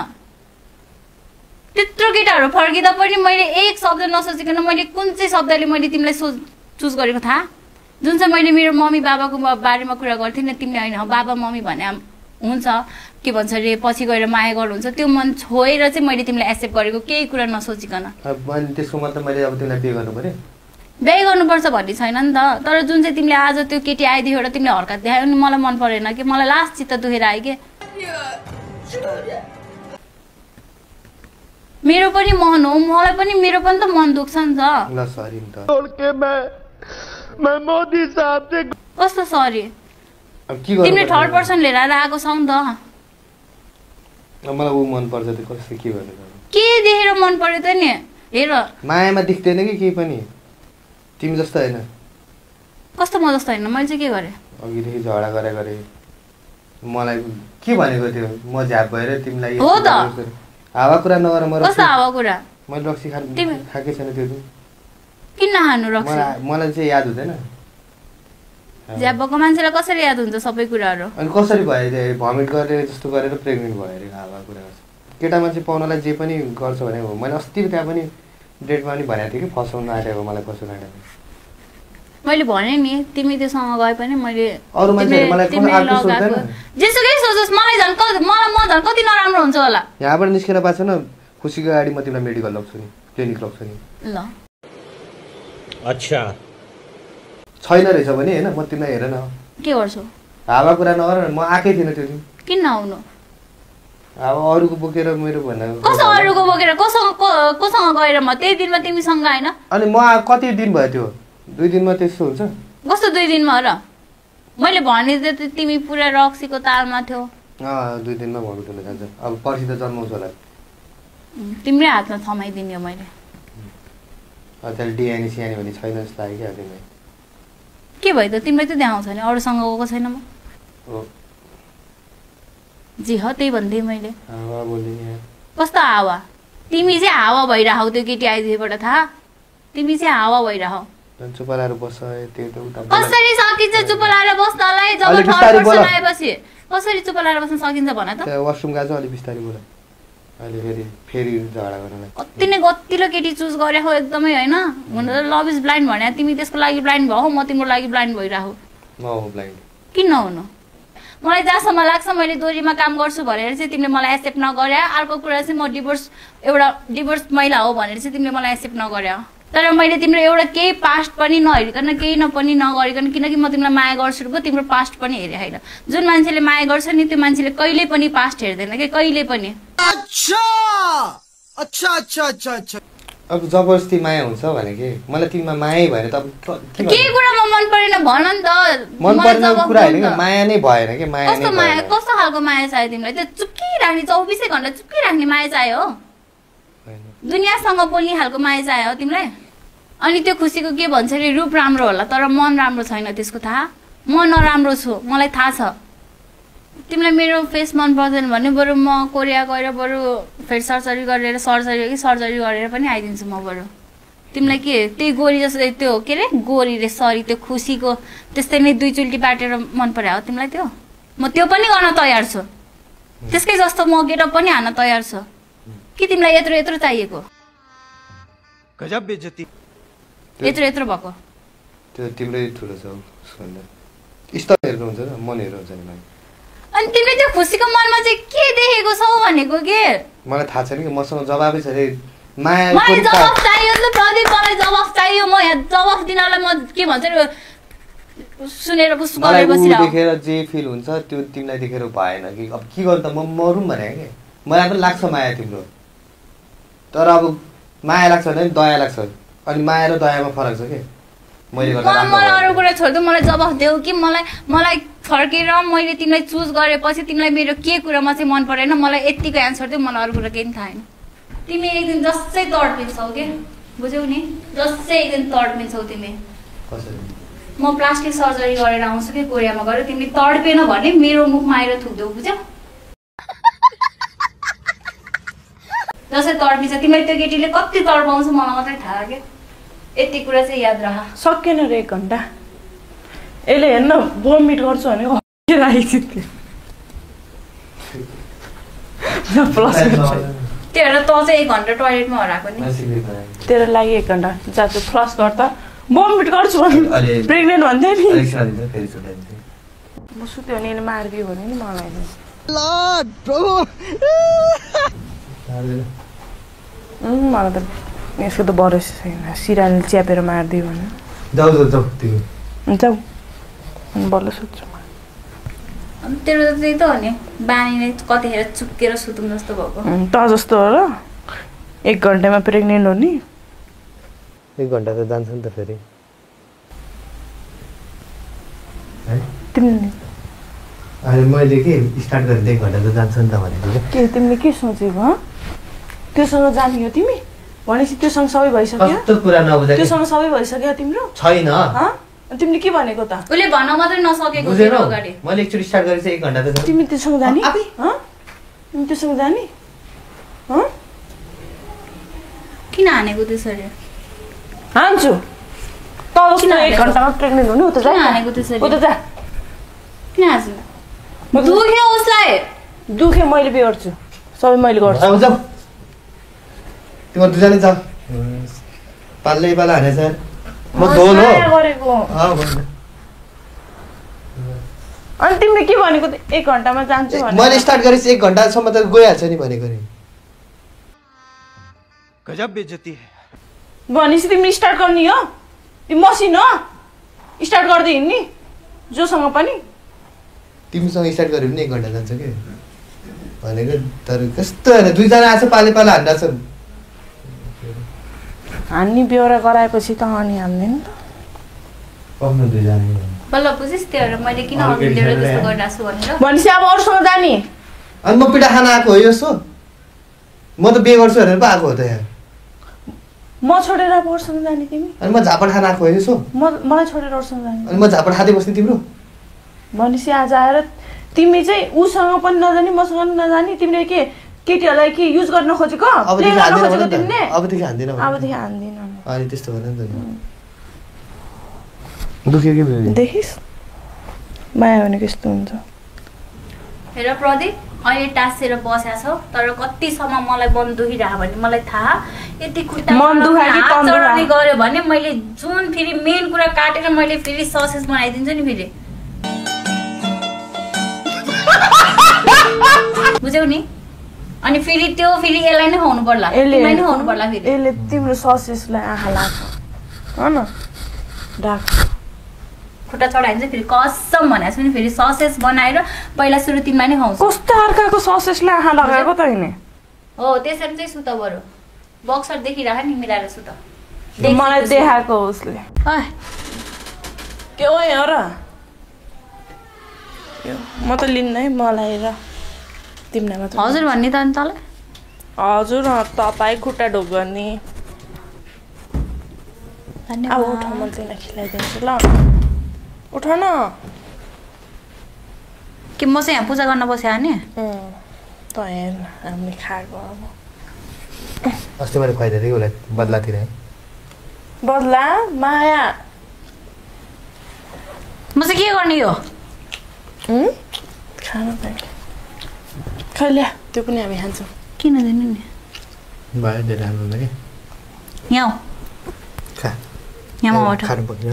त्यत्रो केटाहरू फर्किँदा पनि मैले एक शब्द नसोचिकन मैले कुन चाहिँ शब्दले मैले तिमीलाई चुज गरेको थाहा? जुन चाहिँ मैले मेरो मम्मी बाबाको बारेमा कुरा गर्थेँ नि, तिमीले होइन बाबा मम्मी भने हुन्छ के भन्छ अरे पछि गएर माया गर्नुहुन्छ, त्यो मन छोएर चाहिँ मैले तिमीलाई एक्सेप्ट गरेको केही कुरा नसोचिकन। त्यसको मतलब मैले अब तिमीलाई बिहे गर्नु पर्यो? बिहे गर्नुपर्छ भन्ने छैन नि त, तर जुन चाहिँ तिमीले आज त्यो केटी आइदियो एउटा तिमीले हर्कत देखायो नि मलाई मन परेन कि, मलाई लास्ट चित्त दुखेर आयो कि। मेरो पनि मन हो, मलाई पनि मेरो पनि त मन दुख्छ नि त। ल सरी नि त। मैं मोदी साहब से कस्तो सरी? अब के गर्नु? तिमीले थर्ड पर्सन लिएर आएको छौ नि त। मलाई ऊ मन पर्छ त कसले के गर्नु? के देखेर मन पर्यो त नि? हेर मायामा देख्दैन कि केही पनि, तिमी जस्तो होइन। कस्तो म जस्तो होइन? मैले चाहिँ के गरेँ? अघिदेखि झगडा गरे मलाई के भनेको थियो म झ्याप भएर तिमीलाई? हो त हावा कुरा नगर। म कस्तो हावा कुरा? मैले रक्सी खाएकै छैन त्यो दिन। किन नखानु रक्सी? मलाई चाहिँ याद हुँदैन। झ्याप भएको मान्छेलाई कसरी याद हुन्छ सबै कुराहरू? अनि कसरी भयो भमिट गरेर जस्तो गरेर प्रेग्नेन्ट भयो अरे? हावा कुरा केटा मान्छे पाउनलाई जे पनि गर्छ भने हो। मैले अस्ति त्यहाँ पनि डेटमा पनि भनेको थिएँ कि फसाउनु आँटेको मलाई फसाउनु आँटेको। मैले भने नि तिमी त्योसँग गए पनि मैले अरू मान्छेहरू मलाई जेसुकै सोचोस् मलाई झन् कति नराम्रो हुन्छ होला। यहाँबाट निस्केर पाएको छैन खुसीको गाडी म तिमीलाई मेडिकल लग्छु नि, क्लिनिक लग्छु नि। ल अच्छा छैन रहेछ भने होइन म तिमीलाई हेर न के गर्छु? हावा कुरा नगर। म आएकै थिएन त्यो दिन। किन नआउनु? अब अरूको बोकेर मेरो भन्दा कसो अरूको बोकेर कोसँग गएर म त्यही दिनमा तिमीसँग आएन? अनि म कति दिन भयो त्यो? 2 दिनमा त्यस्तो हुन्छ? कस्तो 2 दिनमा र? मैले भने त तिमी पुरा रक्सीको तालमा थियौ। 2 दिनमा भमिट हुन जान्छ। अब पर्सि त जन्माउँछ होला। तिम्रै हातमा थमाइदिने हो मैले। त्यसले डिएनए सिएनए भने छैन जस्तो लाग्यो क्या तिमीलाई। के भयो त? तिमीलाई त देखाउँछ नि अरूसँग गएको छैन म। जी हो त्यही भन्दै मैले। हावा बोल्दै नि। कस्तो हावा? तिमी चाहिँ हावा भइराहौ त्यो केटी आइदिएबाट थाहा? तिमी चाहिँ हावा भइराहौ। चुप लाएर बस्छ त्यो त उता। कसरी सकिन्छ चुप लाएर बस्नलाई? जब थर्ड पर्सन आएपछि कसरी चुप लाएर बस्न सकिन्छ भन त? वाशरुम गएको अलि बिस्तारै बोल। अहिले फेरि झगडा गर्नलाई कति नै गतिलो केटी चुज गरे हो एकदमै होइन। हुन त लभ इज ब्लाइन्ड भने तिमी त्यसको लागि ब्लाइन्ड भौ, म तिम्रो लागि ब्लाइन्ड भइराहौ। म हो ब्लाइन्ड। किन नहुनु? मलाई जहाँसम्म लाग्छ मैले दोरीमा काम गर्छु भनेर चाहिँ तिमीले मलाई एक्सेप्ट नगर्या। अर्को कुरा चाहिँ म डिभोर्स महिला हो भनेर चाहिँ तिमीले मलाई एक्सेप्ट नगर्या। तर मैले तिम्रो एउटा केही पास्ट पनि नहेरिकन केही पनि नगरिकन, किनकि म तिमीलाई माया गर्छु पो तिम्रो पास्ट पनि हेरे होइन। जुन मान्छेले माया गर्छ नि त्यो मान्छेले कहिले पनि पास्ट हेर्दैन कि, कहिले पनि। अच्छा अब जबरजस्ती माया हुन्छ भने के? मलाई तिमीमा माया भएन त के कुरामा मन परेन भन नि त। मन पर्ने कुरा होइन कि माया नै भएन कि। माया नै भएन। कस्तो खालको माया चाहियो तिमीलाई? त्यो चुप्किराख्ने 24 घण्टा चुप्किराख्ने माया चाहियो हो? दुनियाँसँग बोल्ने खालको माया चाहियो हो तिमीलाई? अनि त्यो खुसीको के भन्छ अरे रूप राम्रो होला तर मन राम्रो छैन, त्यसको थाहा? म नराम्रो छु मलाई थाहा छ। तिमीलाई मेरो फेस मन पर्दैन भने बरु म कोरिया गएर बरु फेरि सर्जरी गरेर पनि आइदिन्छु म बरु। तिमीलाई के त्यही गोरी जस्तो त्यो के अरे गोरी रे सरी त्यो खुसीको त्यस्तै नै 2 चुल्टी बाटेर मन पर्यो हो तिमीलाई? त्यो म त्यो पनि गर्न तयार छु। त्यसकै जस्तो म गेटअप पनि हान्न तयार छु। कि तिमीलाई यत्रो चाहिएको? गजब बेइज्जती। यत्रो भएको त्यो तिम्रै ठुलो छ भन्दा स्तर हेर्नु हुन्छ नि, मन हेर्नु हुन्छ नि। अनि तिमीले त्यो खुसीको मनमा चाहिँ के देखेको छौ भनेको के? मलाई थाहा छैन कि मसँग जवाबै छ रे। माया मलाई जवाफ चाहियो नि प्रदीप, मलाई जवाफ चाहियो। म यहाँ जवाफ दिनलाई म के भन्छ सुनेर पुस गरेर बसिरहेको। देखेर जे फिल हुन्छ त्यो तिमीलाई देखेर भएन कि। अब के गर्नु त म मरौँ भने के? मलाई पनि लाग्छ माया तिम्रो, तर अब माया लाग्छ भने दया लाग्छ। अनि माया र दयामा फरक छ के? मैले अरू कुरा छोड्दै मलाई जवाफ देऊ कि मलाई फर्केर मैले तिमीलाई चुज गरेपछि तिमीलाई मेरो के कुरामा चाहिँ मन परेन मलाई यतिको एन्सर दिऊ। मलाई अरू कुरा केही पनि थाहा छैन। तिमी एक दिन जस्तै तडपिन्छौ के? बुझ्यौ नि? जस्तै एक दिन तडपिन्छौ तिमी। म प्लास्टिक सर्जरी गरेर आउँछु कि कोरियामा गएर, तिमी तडपेन भने मेरो मुखमा आएर थुक्देऊ। बुझ्यौ? जसरी तडपिन्छ तिमीलाई त्यो केटीले कति तडपाउँछ मलाई मात्रै थाहा के? यति कुरा चाहिँ याद राख। सकेन रे 1 घण्टा। यसले हेर्न भोमिट गर्छु भने आइसिक्यो। प्लस तेरो त चाहिँ 1 घण्टा टोयलेटमा हराएको नि तेरो लागि 1 घण्टा जाछु फ्लस गर्दा बमिट गर्छु भने प्रेग्नेन्ट भन्दै नि म सुत्यो भने यसले मारिदियो भने नि मलाई मलाई त यसको त भरोसा छैन सिराले च्यापेर मारिदियो भने जाऊ जाऊ बल्ल सुत्छु अनि तेरो त त्यही त हो नि बानी नै कतिखेर चुक्केर सुतौँ जस्तो भएको त जस्तो हो र 1 घण्टामा प्रेग्नेन्ट हो नि 1 घण्टा त जान्छ नि त फेरि तिमीले अरे मैले के स्टार्ट गरेँ 1 घण्टा त जान्छ नि त भनेको के तिमीले के सोचेको ह त्योसँग जाने हो तिमी भनेपछि त्योसँग सबै भइसक्यो कस्तो कुरा नबुझे त्योसँग सबै भइसक्यो तिम्रो छैन तिमीले के भनेको त उले भन्न मात्रै नसकेको बुझेर थियो अगाडि मैले एकचोटि स्टार्ट गरेँ चाहिँ 1 घण्टा त तिमी त्योसँग जाने तिमी त्योसँग जाने किन हानेको त्यसरी हान्छु त किन 1 घण्टामा प्रेग्नेन्ट हुनु उता जा हानेको त्यसरी उता जा किन हाँस्नु दुख्यो उसलाई दुखे मैले बिहोर्छु सबै मैले गर्छु अब जाऊ तिम्रो दुजनै जाऊ पाल्लै पाला हाने सर म दोन हो गरेको अनि तिमीले के भनेको 1 घण्टामा जान्छु भने मैले स्टार्ट गरेँ 1 घण्टासम्म त गइहाल्छ नि भनेको नि गजब बेइज्जती है भनेपछि तिमी स्टार्ट गर्ने हो तिमी मसिन हो स्टार्ट गर्दै हिँड्ने जोसँग पनि तिमीसँग स्टार्ट गऱ्यो भने 1 घण्टा जान्छ के भनेको तर कस्तो हैन दुईजना आछ पाले पाला हान्दाछ हान्ने बेहोरा गराएपछि त अनि हान्ने नि त कम्न दुईजना बल्ल बुझिस् त्यो मैले किन अघिल्लो जस्तो गरिराछु भनेर भनेपछि अब अरूसँग जाने अनि म पिठा खाना आएको हो यसो म त बिहे गर्छु भनेर पो आएको हो त यहाँ म छोडेर अब अरूसँग जाने तिमी अनि म झापड खाना आएको हो यसो मलाई छोडेर अरूसँग जाने अनि म झापड खाँदै बस्ने तिम्रो भनेपछि आज आएर तिमी चाहिँ उसँग पनि नजाने मसँग पनि नजाने तिमीले के केटीहरूलाई के युज गर्न खोजेको अबदेखि खोजेको तिमीले अबदेखि हान्दिन अबदेखि हान्दिन अनि त्यस्तो भन नि त दुख्यो के देखिस् माया भनेको यस्तो हुन्छ हेर प्रदीप अहिले टाँसेर बसेको छौ तर कतिसम्म मलाई मन दुखिरहेको भने मलाई थाहा यति खुट्टा मन दुखायो कि तन चढाउने गऱ्यो भने मैले जुन फेरि मेन कुरा काटेर मैले फेरि ससेज बनाइदिन्छु नि फेरि बुझ्यौ नि अनि फेरि त्यो फेरि यसलाई नै खुवाउनु पर्ला तिमीलाई नै खुवाउनु पर्ला फेरि यसले तिम्रो ससेजलाई आँखा लाग्छ हैन राख खुट्टा चढाइन्छ फेरि कसम भनेको छु नि फेरि ससेज बनाएर पहिला सुरु तिमीलाई नै खुवाउँछु कस्तो अर्काको ससेजलाई आँखा लगाएको त हैन हो त्यसरी चाहिँ सुत बरु बक्सर देखिराख नि मिलाएर सुत मलाई देखाएको उसले के हो यहाँ र म त लिन्नै मलाई र तिमीलाई मात्र हजुर भन्ने त अनि तँलाई हजुर तपाईँ खुट्टा ढोक गर्ने अब उठ म तिमीलाई खिलाइदिन्छु ल उठ न के म चाहिँ यहाँ पूजा गर्न बस्यो नि त हेर हामीले खाएको अब अस्ति मैले खुवाइदिएको थिएँ उसलाई बदलातिर बदला माया म चाहिँ के गर्ने हो खानु पाएँ खैल्या त्यो पनि हामी खान्छौँ किन दिनु नि भयो धेरै राम्रो कि यहाँ खा यहाँ खानु पर्ने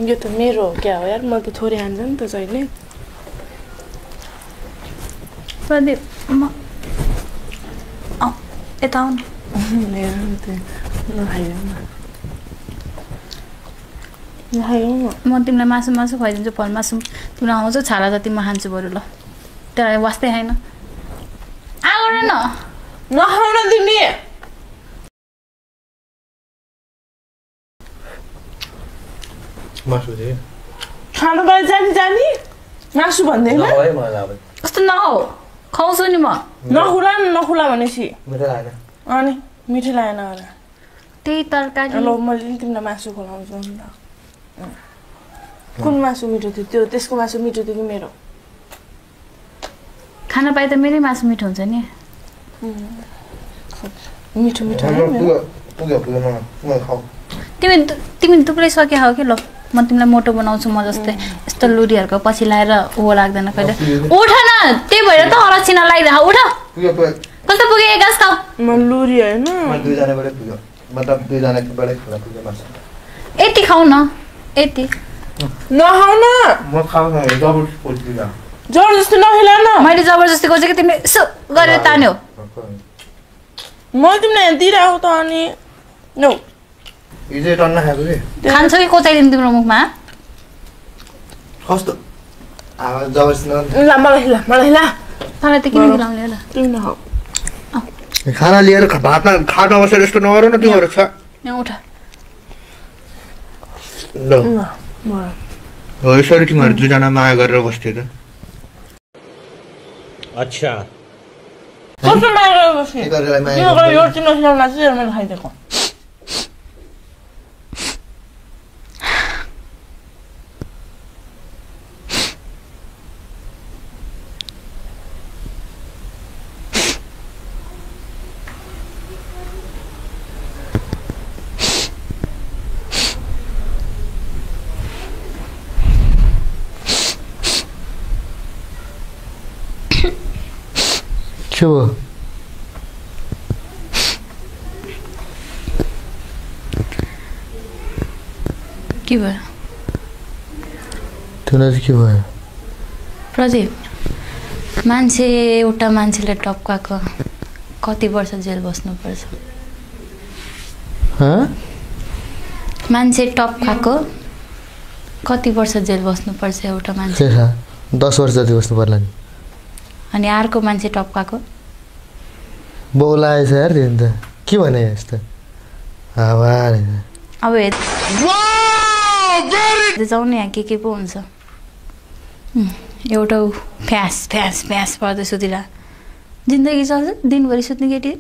यो त मेरो हो क्या हो यार म त थोरै हान्छ नि त जहिले प्रदीप म यता आउनु म तिमीलाई मासु मासु खुवाइदिन्छु फल मासु तिमीलाई आउँछ छाला जति म खान्छु बरु ल त्यसलाई वास्तै छैन आगर न नखाउन तिमी मासु चाहिँ खानु बाहिर जाने मासु भन्दैन कस्तो नहो खुवाउँछु नि म नखुला भनेपछि मिठो लागेन अनि मिठो लागेन होला त्यही तरकारी ल मैले नि तिमीलाई मासु खुवाउँछु नि त कुन मासु मिठो थियो त्यो त्यसको मासु मिठो थियो कि मेरो खाना पाए त मेरै मासु मिठो हुन्छ नि मिठो मिठो तिमी थुप्रै सके हो कि ल म तिमीलाई मोटो बनाउँछु म जस्तै यस्तो लुरीहरूको पछि लाएर ऊ लाग्दैन कहिले उठ न त्यही भएर त अलक्षिन लागिरह उठ कस्तो पुगे गास खाऊ म लुरी हैन म दुईजनाबाटै पुग्यो मतलब दुईजनाबाटै पुरा पुग्यो माछ यति खाऊ न यति नखाउ न म खाउँछु जबरजस्ती पोल्दिन जबरजस्ती नखेला न मैले जबरजस्ती गर्छु कि तिमीले यसो गरेर तान्यो म तिमीलाई दिइराखौ त अनि नो हिजो टन्न खाएको के खान्छौ कि कोचाइदिनु तिम्रो मुखमा कस्तो आवाज जबरजस्ती ल मलाई ला तँलाई त किन गिलाउने होला तिमी नखाऊ खाना लिएर भातमा खाना बसेर यस्तो नगर न तिमीहरू छ यहाँ उठ ल हो यसरी तिमीहरू दुईजना माया गरेर बस्थ्यो त अच्छा कस्तो माया गरेर बस्ने गरेर माया तिमीको यो चिनो सिलाउला चाहिँ मैले खाइदिएको के भयो के भयो तिमीलाई चाहिँ के भयो प्रदीप मान्छे एउटा मान्छेले टपकाएको कति वर्ष जेल बस्नुपर्छ मान्छे टपकाएको कति वर्ष जेल बस्नुपर्छ एउटा मान्छे 10 वर्ष जति बस्नु पर्ला नि अनि अर्को मान्छे टपकाएको बोला आएछ यार दिन त के भने यस्तो अब जाउँ नि यहाँ के पो हुन्छ एउटा फ्यास फ्यास फ्यास पर्दै सुतिला जिन्दगी चल्छ दिनभरि सुत्ने केटी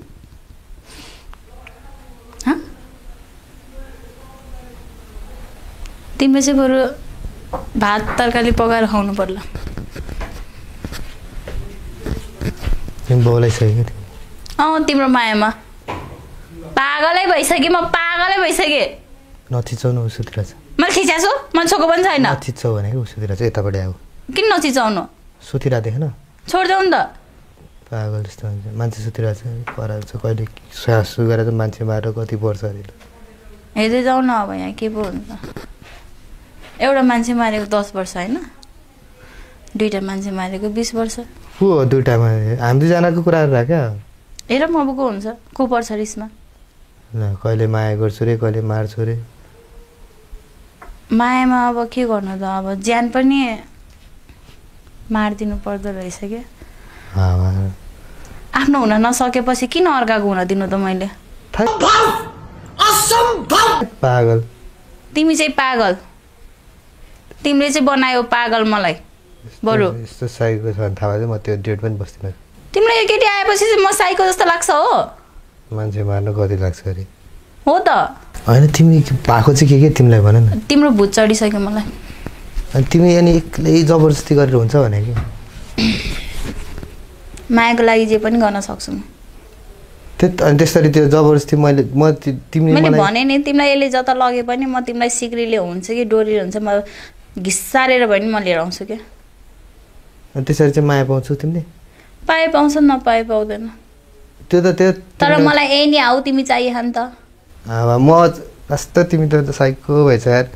तिमीले चाहिँ बरु भात तरकारी पकाएर खुवाउनु पर्ला तिम्रो मायामा पागलै भइसकेँ म पागलै भइसकेँ नथिचाउनु सुतिरहेछ मैले थिचाछु मन छोको पनि छैन नथिचाउ भनेको सुतिरहेछ यतापट्टि आऊ किन नथिचाउनु सुतिरहेको देखेन छोडिदेऊ नि त पागल जस्तो हुन्छ मान्छे सुतिरहेछ कराएको छ कहिले सासु गरेर मान्छे मारेर कति वर्ष अरे हेर्दै जाऊ न अब यहाँ के पो हुन्छ एउटा मान्छे मारेको 10 वर्ष होइन दुईटा मान्छे मारेको 20 वर्ष को हो दुईटामा हामी दुईजनाको कुराहरू राख हेर म अब को हुन्छ को पर्छ रिसमा कहिले माया गर्छु रे कहिले मार्छु रे मायामा अब के गर्नु त अब ज्यान पनि मारिदिनु पर्दो रहेछ क्या आफ्नो हुन नसकेपछि किन अर्काको हुन दिनु त मैले पागल तिमी चाहिँ पागल तिमीले चाहिँ बनायो पागल मलाई बरु यस्तो साइको छ भने थाहा भयो म त्यो डेट पनि बस्दिनँ तिमीलाई यो केटी आएपछि चाहिँ म साइको जस्तो लाग्छ हो मान्छे मार्नु कति लाग्छ अरे हो त होइन तिमी भएको चाहिँ के तिमीलाई भन न तिम्रो भूत चढिसक्यो मलाई अनि तिमी अनि एक्लै जबरजस्ती गरेर हुन्छ भने कि मायाको लागि जे पनि गर्न सक्छु म अनि त्यसरी त्यो जबरजस्ती मैले मैले भने नि तिमीलाई यसले जता लगे पनि म तिमीलाई सिक्रीले हुन्छ कि डोरी हुन्छ म घिसारेर भए नि म लिएर आउँछु क्या अनि त्यसरी चाहिँ माया पाउँछौ तिमीले पाए पाउँछ नपाए पाउँदैन त्यो त त्यो तर मलाई ए नि आऊ तिमी चाहिए नि त म कस्तो तिमी त साइको भएछ यार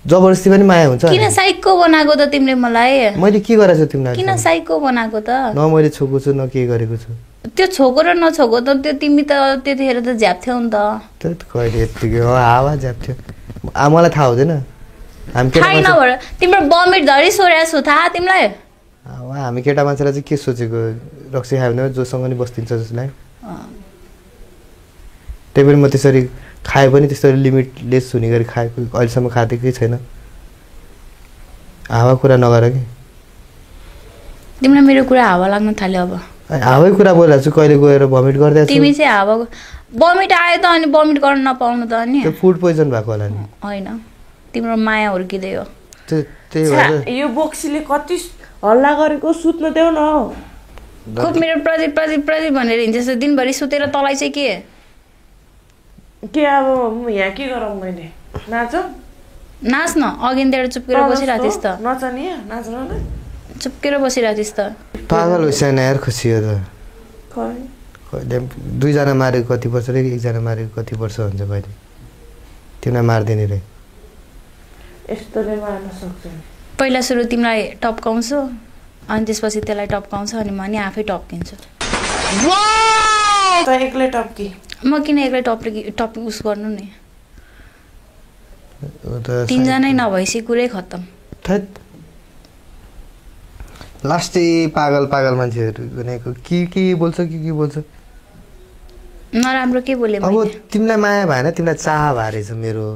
जबरजस्ती पनि माया हुन्छ किन साइको बनाएको त तिमीले मलाई मैले के गरेछु तिमीलाई किन साइको बनाएको त न मैले छोको छु न के गरेको छु त्यो छोको र नछोको त त्यो तिमी त त्यतिखेर त झ्याप्थ्यौ नि त त्यो कहिले यतिकै हावा झ्याप्थ्यो मलाई थाहा हुँदैन हामी केटा नभएर तिम्रो बमिट धरी सोर्या छु थाहा तिमीलाई हामी केटा मान्छेलाई चाहिँ के सोचेको रक्सी खायो भने जोसँग नि बस्दिन्छ जसलाई त्यही पनि म त्यसरी खाए पनि त्यसरी लिमिटलेस हुने गरी खाएको अहिलेसम्म खाँदैकै छैन हावा कुरा नगर कि तिमीलाई मेरो कुरा हावा लाग्न थाल्यो अब हावै कुरा बोलिरहेको छु कहिले गएर भमिट गर्दै तिमी चाहिँ हावा बमिट आयो त अनि बमिट गर्न नपाउनु त अनि त्यो फुड पोइजन भएको होला नि होइन तिम्रो माया हुर्किँदै हो त्यही भएर यो बोक्सीले कति हल्ला गरेको सुत्न देऊ न खुब मेरो प्रदीप प्रदीप प्रदीप भनेर हिँड्छ दिनभरि सुतेर तँलाई चाहिँ के अब यहाँ के गरौँ मैले नाच नाच्न अघिन्तिर चुप्केर बसिरहेको थिइस् त नचानी नाच्न न चुप्केर बसिरहेको थिइस् त पागल होइसन यार खुसी हो त कहिले दुईजना मारेको कति वर्ष रे एकजना मारेको कति वर्ष हुन्छ कहिले तिमीलाई मार्दिने रे यस्तोले मार्न सक्छ पहिला सुरु तिमीलाई टपकाउँछु अनि त्यसपछि त्यसलाई टपकाउँछ अनि म नि आफै टपकिन्छु त एक्लै टपकी म किन एक्लै टपिक उस गर्नु नि तीनजनै नभएपछि कुरै खत्तम लास्टै पागल पागल मान्छेहरू भनेको के बोल्छ के बोल्छ नराम्रो के बोले अब तिमीलाई माया भएन तिमीलाई चाह भए रहेछ मेरो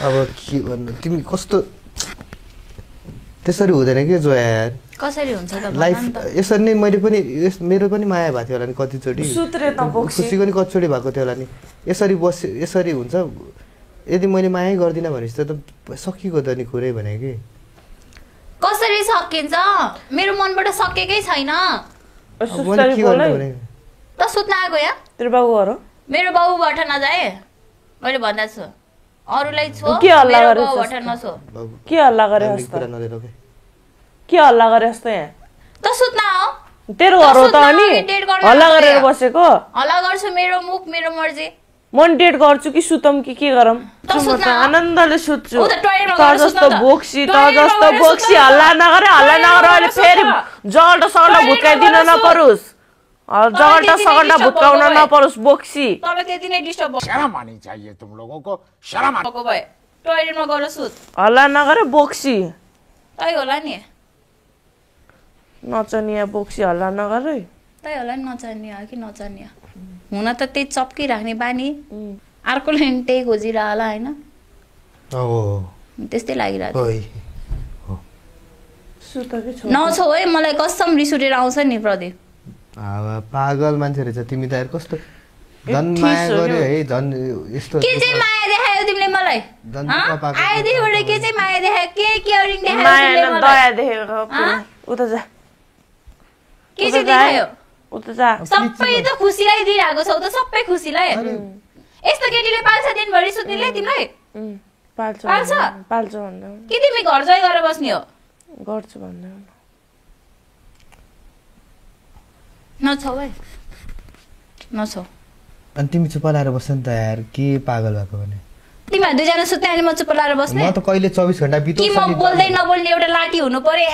अब के भन्नु तिमी कस्तो त्यसरी हुँदैन के जो यार कसरी हुन्छ त लाइफ यसरी नै मैले पनि मेरो पनि माया भएको थियो होला नि कतिचोटि खुसीको नि कतिचोटि भएको थियो होला नि यसरी हुन्छ यदि मैले माया गर्दिनँ भनेपछि त सकिएको त नि कुरै भने कि कसरी सकिन्छ मेरो मनबाट सकेकै छैन त सुत्न आएको या तेरो बाबु हो मेरो बाबुबाट नजाए मैले भन्दा छु अरूलाई छो के हल्ला गरे बाबुबाट नछो के हल्ला गरे जस्तो के हल्ला गरे जस्तो यहाँ त सुत्न आऊ तेरो घर हो त अनि हल्ला गरेर बसेको हल्ला गर्छु मेरो मुख मेरो मर्जी मन डेट गर्छु कि सुतम कि के गरम आनन्दले सुत्छु त जस्तो बोक्सी हल्ला नगरे अहिले फेरि जगल्टा सगल्टा भुत्काइदिन नपरोस् जगल्टा सगल्टा भुत्काउन नपरोस् बोक्सी तब त्यति नै डिस्टर्ब शर्म आनी चाहिए तुम लोगों को शर्म भएको भए टोयलेटमा गएर सुत हल्ला नगरे बोक्सी तै होला नि नचनिया बोक्सी हल्ला नगरे तै होला नि नचनिया कि नचनिया हुन त त्यही चप्की राख्ने बानी अर्कोले त्यही खोजिरह होला होइन त्यस्तै लागिरहेको नछौ है मलाई कसम रिस उठेर आउँछ नि प्रदीप पागल मान्छे रहेछ तिमी त यार कस्तो झन् माया गर्यो है झन् यस्तो के चाहिँ माया देखायो तिमीले मलाई आएदेखिबाट के चाहिँ माया देखायो के केयरिङ देखायो माया दया देखेको उता जा के चाहिँ देखायो उता जा सबै त खुसीलाई दिइरहेको छौ त सबै खुसीलाई यस्तो केटीले पाल्छ दिनभरि सुत्नेले तिमीलाई पाल्छ भन्दा के तिमी घर जय गरेर बस्ने हो गर्छु भन्दा नछौ है नछौ अनि तिमी चुप लाएर बस्छ नि त यार के पागल भएको भने तिमीहरू दुईजना सुत्ने अनि म चुप लाएर बस्ने म त कहिले 24 घण्टा बिताउँछु कि म बोल्दै नबोल्ने एउटा लाठी हुनु पर्यो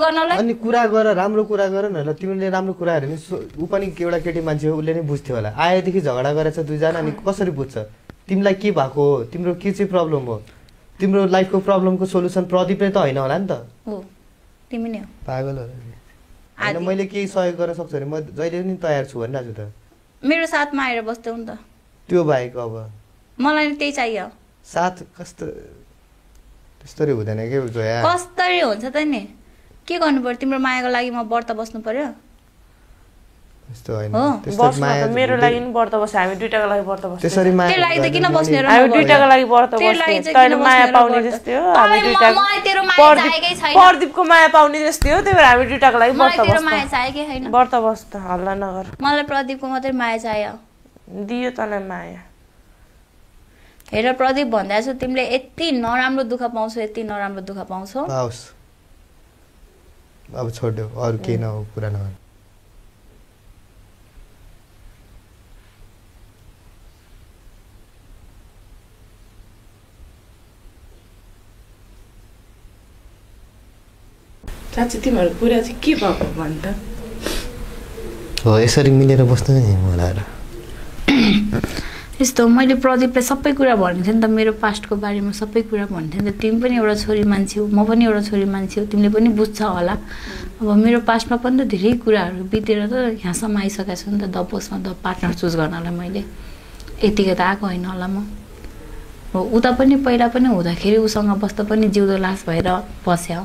गर्नलाई अनि कुरा गर राम्रो कुरा गर न ल तिमीले राम्रो कुराहरु नि उ पनि एउटा केटी मान्छे हो उले नै बुझ्थ्यो होला आएदेखि झगडा गरेछ दुईजना अनि कसरी बुझ्छ तिमीलाई के भएको हो तिम्रो के चाहिँ प्रब्लम हो तिम्रो लाइफको प्रब्लमको सोलुसन प्रदीपले त हैन होला नि त हो तिमी नै हो पागल हो हैन मैले के सहयोग गर्न सक्छु भने म जहिले पनि तयार छु भनिराछु त मेरो साथमा आएर बस्दै हुन् त त्यो बाहेक अब मलाई त्यही चाहियो साथ कस्तो त्यस्तरी हुँदैन के जोया कस्तरी हुन्छ त नि के गर्नु पर्यो तिम्रो मायाको लागि म व्रत बस्नु पर्यो त्यस्तो हैन त्यस्तो माया मेरो लागि नि व्रत बस्छ हामी दुईटाको लागि व्रत बस्छ त्यसरी माया तेरो लागि त किन बस्ने र हामी दुईटाको लागि व्रत बस्छ तैले माया पाउने जस्तै हो हामी दुईटा मलाई तेरो माया चाहिएकै छैन प्रदीपको माया पाउने जस्तै हो त्यही भएर हामी दुईटाको लागि व्रत बस्छ तेरो माया चाहिएकै छैन व्रत बस्छ हल्ला नगर मलाई प्रदीपको मात्रै माया चाहियो दियो तँलाई माया हेर प्रदीप भन्दै छु तिमीले यति नराम्रो दुःख पाउँछौ यति नराम्रो दुःख पाउँछौ पाउस अब छोड्यो अरु के न हो कुरा नगर साँच्चै तिमीहरु कुरा चाहिँ के भएको भन्छ हो यसरी मिलेर बस्नु नि मलाई यस्तो मैले प्रदीपलाई सबै कुरा भनेको थिएँ नि त मेरो पास्टको बारेमा सबै कुरा भन्थेँ नि त तिमी पनि एउटा छोरी मान्छे हो म पनि एउटा छोरी मान्छे हो तिमीले पनि बुझ्छ होला अब मेरो पास्टमा पनि त धेरै कुराहरू बितेर त यहाँसम्म आइसकेको छु नि त दपोसमा त पार्टनर चुज गर्नलाई मैले यतिकै त आएको होइन होला म उता पनि पहिला पनि हुँदाखेरि उसँग बस्दा पनि जिउँदो लास भएर बस्यो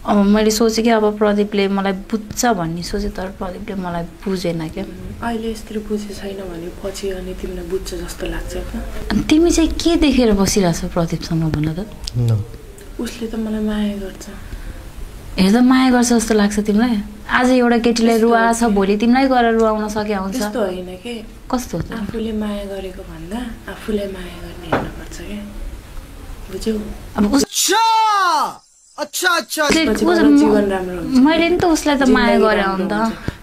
अब मैले सोचेँ कि अब प्रदीपले मलाई बुझ्छ भन्ने सोचेँ तर प्रदीपले मलाई बुझेन क्या अहिले यसरी बुझे छैन भने पछि अनि तिमीलाई बुझ्छ जस्तो लाग्छ अनि तिमी चाहिँ के देखेर बसिरहेछौ प्रदीपसँग भन त उसले त मलाई माया गर्छ हेर्दा माया गर्छ जस्तो लाग्छ तिमीलाई आज एउटा केटीलाई रुवाछ भोलि तिमीलाई गएर रुवाउन सके हुन्छ त्यस्तो होइन के कस्तो हो त आफूले माया गरेको भन्दा आफूलाई माया गर्ने हेर्नुपर्छ लाग्छ के बुझ्यौ अब अच्छा जीवन राम्रो हुन्छ मैले नि त उसलाई त माया गरे हो नि त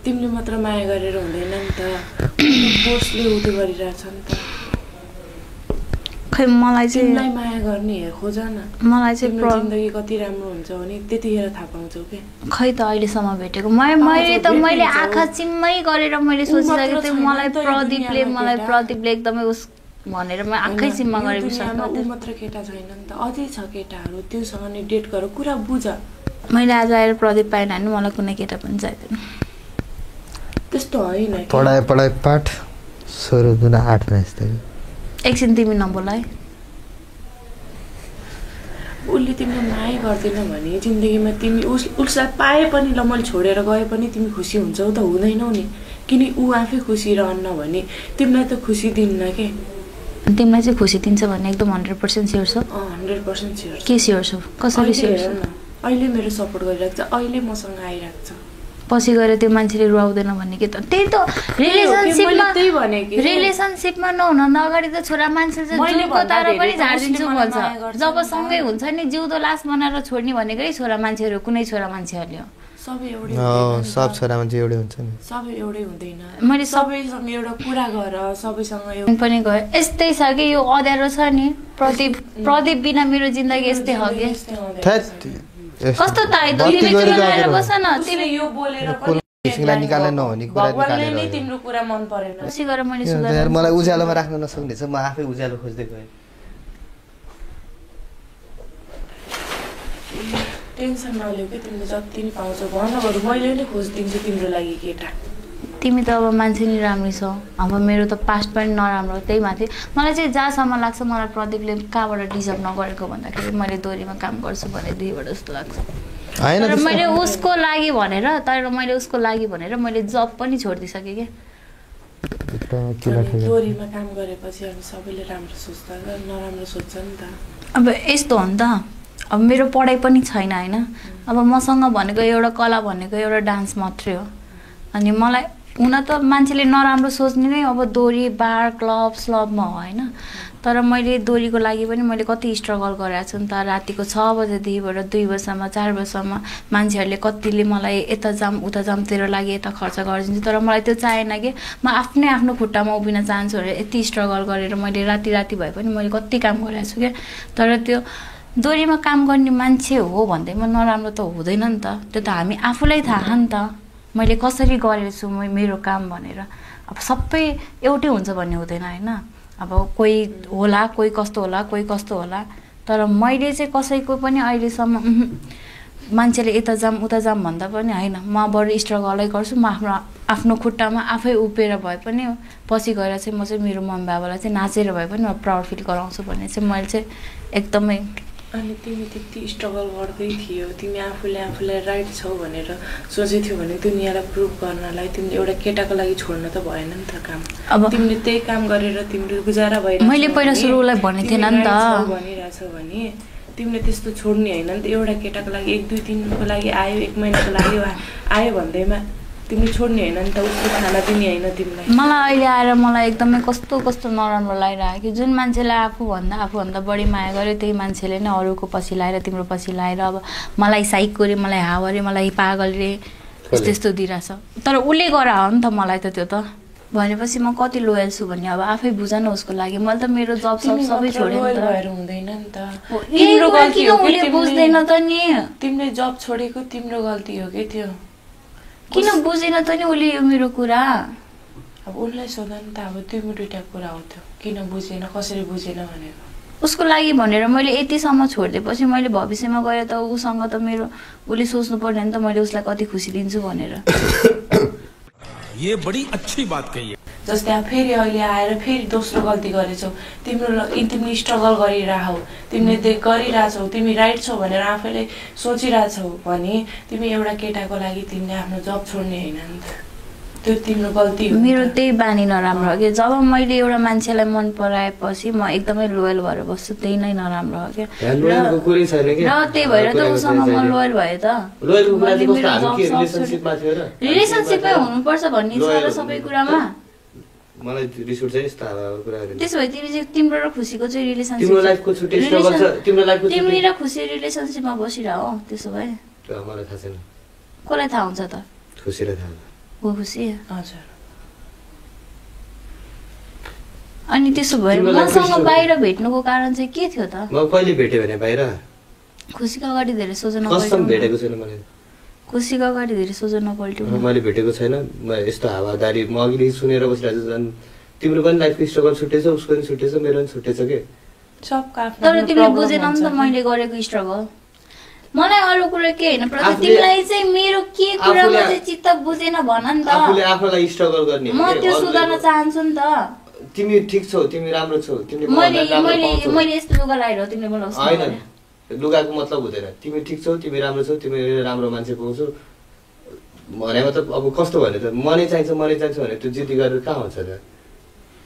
तिमीले मात्र माया गरेर हुँदैन नि त फोर्सले उठ्दै गरिरहेछ नि त खै मलाई चाहिँ तिमीलाई माया गर्ने खोज न मलाई चाहिँ जिन्दगी कति राम्रो हुन्छ भने त्यतिखेर थाहा पाउँछौ के खै त अहिलेसम्म भेटेको मैले आँखा चिम्मै गरेर मैले सोचिरहेको थिएँ मलाई प्रदीपले एकदमै उस भनेर म आँखै चिम्मा गरेर विश्वास गर्थे मात्र केटा छैन नि त अझै छ केटाहरू त्योसँग नि डेट गर कुरा बुझ मैले आज आएर प्रदीप पाएन भने मलाई कुनै केटा पनि चाहिदैन त्यस्तो होइन पढाइ पाठ 16 दुना 8 मा यस्तै एकछिन तिमी नबोल है उसले तिमीलाई माया गर्दैन भने जिन्दगीमा तिमी उसलाई पाए पनि ल मैले छोडेर गए पनि तिमी खुसी हुन्छौ त हुँदैनौ नि किन ऊ आफै खुसी रहन्न भने तिमीलाई त खुसी दिन्न के तिमीलाई चाहिँ खुसी दिन्छ भन्ने एकदम 100% स्योर छ 100% स्योर के स्योर छ कसरी स्योर छ अहिले मेरो सपोर्ट गरिरहेको छ अहिले मसँग आइरहेको छ पछि गएर त्यो मान्छेले रुवाउँदैन भन्ने के त त्यही त रिलेसनसिपमा नहुन अगाडि त छोरा मान्छे चाहिँ जिउको तारा पनि झारिदिन्छु भन्छ जब सँगै हुन्छ नि जिउँदो लास बनाएर छोड्ने भनेकै छोरा मान्छेहरू कुनै छोरा मान्छेहरूले हो सब छोरा मान्छे एउटै हुन्छ नि सबै एउटै हुँदैन मैले सबैसँग एउटा कुरा गर सबैसँग पनि गयो यस्तै छ कि यो अँध्यारो छ नि प्रदीप बिना मेरो जिन्दगी यस्तै हो कि कस्तो ताई त तिमी चुलाएर बस न तिमी यो बोलेर पनि निकाल्न नहुने कुरा निकालेर नि तिम्रो कुरा मन परेन पछि गएर मैले सुधार मलाई उज्यालोमा राख्न नसक्ने छ म आफै उज्यालो खोज्दै गएँ टेन्सन नलिeu के तिमीले जति नि पाउँछौ भन बरु मैले नै खोजिदिन्छु तिम्रो लागि केटा तिमी त अब मान्छे नि राम्रै छौ अब मेरो त पास्ट पनि नराम्रो त्यही माथि मलाई चाहिँ जहाँसम्म लाग्छ मलाई प्रदीपले कहाँबाट डिजर्भ नगरेको भन्दाखेरि मैले दोरीमा काम गर्छु भने दुईबाट जस्तो लाग्छ तर मैले उसको लागि भनेर मैले जब पनि छोडिदिइसकेँ के दोरीमा काम गरेपछि अनि सबैले राम्रो सोच्दा नराम्रो सोच्छ नि त अब यस्तो हो नि त अब मेरो पढाइ पनि छैन हैन अब मसँग भनेको एउटा कला भनेको एउटा डान्स मात्रै हो अनि मलाई हुन त मान्छेले नराम्रो सोच्ने नै अब दोरी बार क्लब स्लबमा हो हैन तर मैले दोरीको लागि पनि मैले कति स्ट्रगल गरेको छु नि त रातिको 6 बजेदेखिबाट 2 बजेसम्म 4 बजेसम्म मान्छेहरूले कतिले मलाई यता जाम उता जाम तेरो लागि यता खर्च गरिदिन्छु तर मलाई त्यो चाहेन कि म आफ्नो खुट्टामा उभिन चाहन्छु भनेर यति स्ट्रगल गरेर मैले राति भए पनि मैले कति काम गरेको छु के तर त्यो दोरीमा काम गर्ने मान्छे हो भन्दैमा नराम्रो त हुँदैन नि त त्यो त हामी आफूलाई थाहा नि त मैले कसरी गरेको छु मेरो काम भनेर अब सबै एउटै हुन्छ भन्ने हुँदैन हैन अब कोही होला कोही कस्तो होला तर मैले चाहिँ कसैको पनि अहिलेसम्म मान्छेले यता जाम उता जाम भन्दा पनि हैन म बरु स्ट्रगलै गर्छु म आफ्नो खुट्टामा आफै उभिएर भए पनि पछि गएर चाहिँ म चाहिँ मेरो मम्मी बाबालाई चाहिँ नाचेर भए पनि म प्राउड फिल गराउँछु भन्ने चाहिँ मैले चाहिँ एकदमै अनि तिमी त्यति स्ट्रगल गर्दै थियौ तिमी आफूलाई राइट छौ भनेर सोचेथ्यौ भने दुनियाँलाई प्रुभ गर्नलाई तिमीले एउटा केटाको लागि छोड्न त भएन नि त काम अब तिमीले त्यही काम गरेर तिम्रो गुजारा भइरहेछ मैले पहिला सुरुलाई भनेको थिएन नि त भनिरहेछौ भने तिमीले त्यस्तो छोड्ने हैन नि त एउटा केटाको लागि 1 2 3 को लागि आयो 1 महिनाको लागि आयो भन्दैमा तिमीले छोड्ने हैन नि त उसले खाना दिने हैन तिमीलाई मलाई अहिले आएर मलाई एकदमै कस्तो नराम्रो लागिरहेको कि जुन मान्छेलाई आफूभन्दा बढी माया गर्यो त्यही मान्छेले नै अरूको पछि लाएर तिम्रो पछि लाएर अब मलाई साइक गरे मलाई हावा रे मलाई पागल रे त्यस्तो दिइराछ तर उले गरा हो नि त मलाई त त्यो त भनेपछि म कति लोयल छु भन्ने अब आफै बुझ न उसको लागि मैले त मेरो जब सबै छोडेँ नि त हुँदैन नि त तिम्रो गल्ती हो उले बुझ्दैन त नि तिमीले जब छोडेको तिम्रो गल्ती हो के त्यो किन बुझेन त नि उले यो मेरो कुरा अब उनलाई सोध नि त अब तिम्रो दुईटा कुरा हो त्यो किन बुझेन कसरी बुझेन भनेको उसको लागि भनेर मैले यतिसम्म छोडिदिएपछि मैले भविष्यमा गएर त उसँग त मेरो उले सोच्नु पर्ने नि त मैले उसलाई कति खुसी दिन्छु भनेर ये बड़ी अच्छी बात कही है जस्तै फेरि अहिले आएर फेरि दोस्रो गल्ती गरेछौ तिमीले स्ट्रगल गरिराहौ तिमीले गरिराछौ तिमी राइट छौ भनेर आफैले सोचिराछौ भने तिमी एउटा केटाको लागि तिमीले आफ्नो जब छोड्ने हैन नि त त्यो तिम्रो गल्ती हो मेरो त्यही बानी नराम्रो हो कि जब मैले एउटा मान्छेलाई मन पराएपछि म एकदमै लोयल भएर बस्छु त्यही नै नराम्रो हो के र त्यही भएर त उसँग म लोयल भए त रिलेसनसिपमै हुनुपर्छ भन्ने छ र सबै कुरामा मलाई रिस उठ्छ यस्तो हावाको कुराहरु त्यसो भए तिमी चाहिँ तिम्रो र खुसीको चाहिँ रिलेसनशिप तिम्रो लाइफको छुट्टै स्ट्रगल छ तिम्रो लाइफको तिमी र खुसी रिलेसनशिपमा बसिरह हो त्यसो भए मलाई थाहा छैन कसलाई थाहा हुन्छ त खुसीले थाहा हो खुसी हजुर अनि त्यसो भए मसँग बाहिर भेट्नुको कारण चाहिँ के थियो त म कहिले भेटे भने बाहिर खुसीको अगाडि धेरै सोच्न कसम भेटेको छैन मैले खुसीको अगाडि धेरै सोच्न नपल्ट्यो मैले भेटेको छैन म यस्तो हावादारी म अघि सुनेर बसिरहेको छु झन् तिम्रो पनि लाइफको स्ट्रगल छुट्टै छ उसको पनि छुट्टै छ मेरो पनि छुट्टै छ के सबका आफ्नो तर तिमीले बुझेन नि त मैले गरेको स्ट्रगल मलाई अरु कुरा के हैन प्रति तिमीलाई चाहिँ मेरो के कुरामा चाहिँ चित्त बुझेन भन नि त आफूले आफूलाई स्ट्रगल गर्ने म त्यो सुधार्न चाहन्छु नि त तिमी ठीक छौ तिमी राम्रो छौ तिमीले मैले यस्तो लुगा लाएर तिमीले मलाई हैन लुगाको मतलब हुँदैन तिमी ठीक छौ तिमी राम्रो छौ तिमी राम्रो मान्छे पाउँछौ भने मतलब अब कस्तो भने त मनै चाहिन्छ भने त्यो जिद्दी गरेर कहाँ हुन्छ त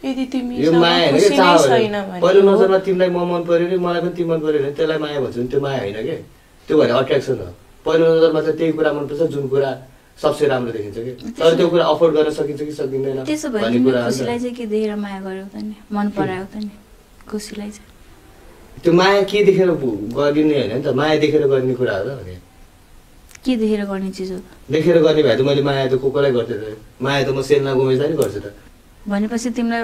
यदि तिमी यो माया हैन के चाह छैन पहिलो नजरमा तिमीलाई म मन पर्यो रे मलाई पनि तिमी मन पर्यो भने त्यसलाई माया भन्छ नि त्यो माया हैन के त्यो भने अट्र्याक्सन हो पहिलो नजरमा त त्यही कुरा मन पर्छ जुन कुरा सबसे राम्रो देखिन्छ के तर त्यो कुरा अफोर्ड गर्न सकिन्छ कि सकिँदैन त्यसो भए तिमी खुसीलाई चाहिँ के देखेर माया गर्यौ त नि मन परायौ त नि खुसीलाई चाहिँ त्यो माया के देखेर गरिने हैन नि त माया देखेर गर्ने कुरा हो त के देखेर गर्ने चीज हो देखेर गर्ने भए त मैले माया त कोलाई गर्थे त माया त म सेलना गोमेजा नि गर्छु त भनेपछि तिमीलाई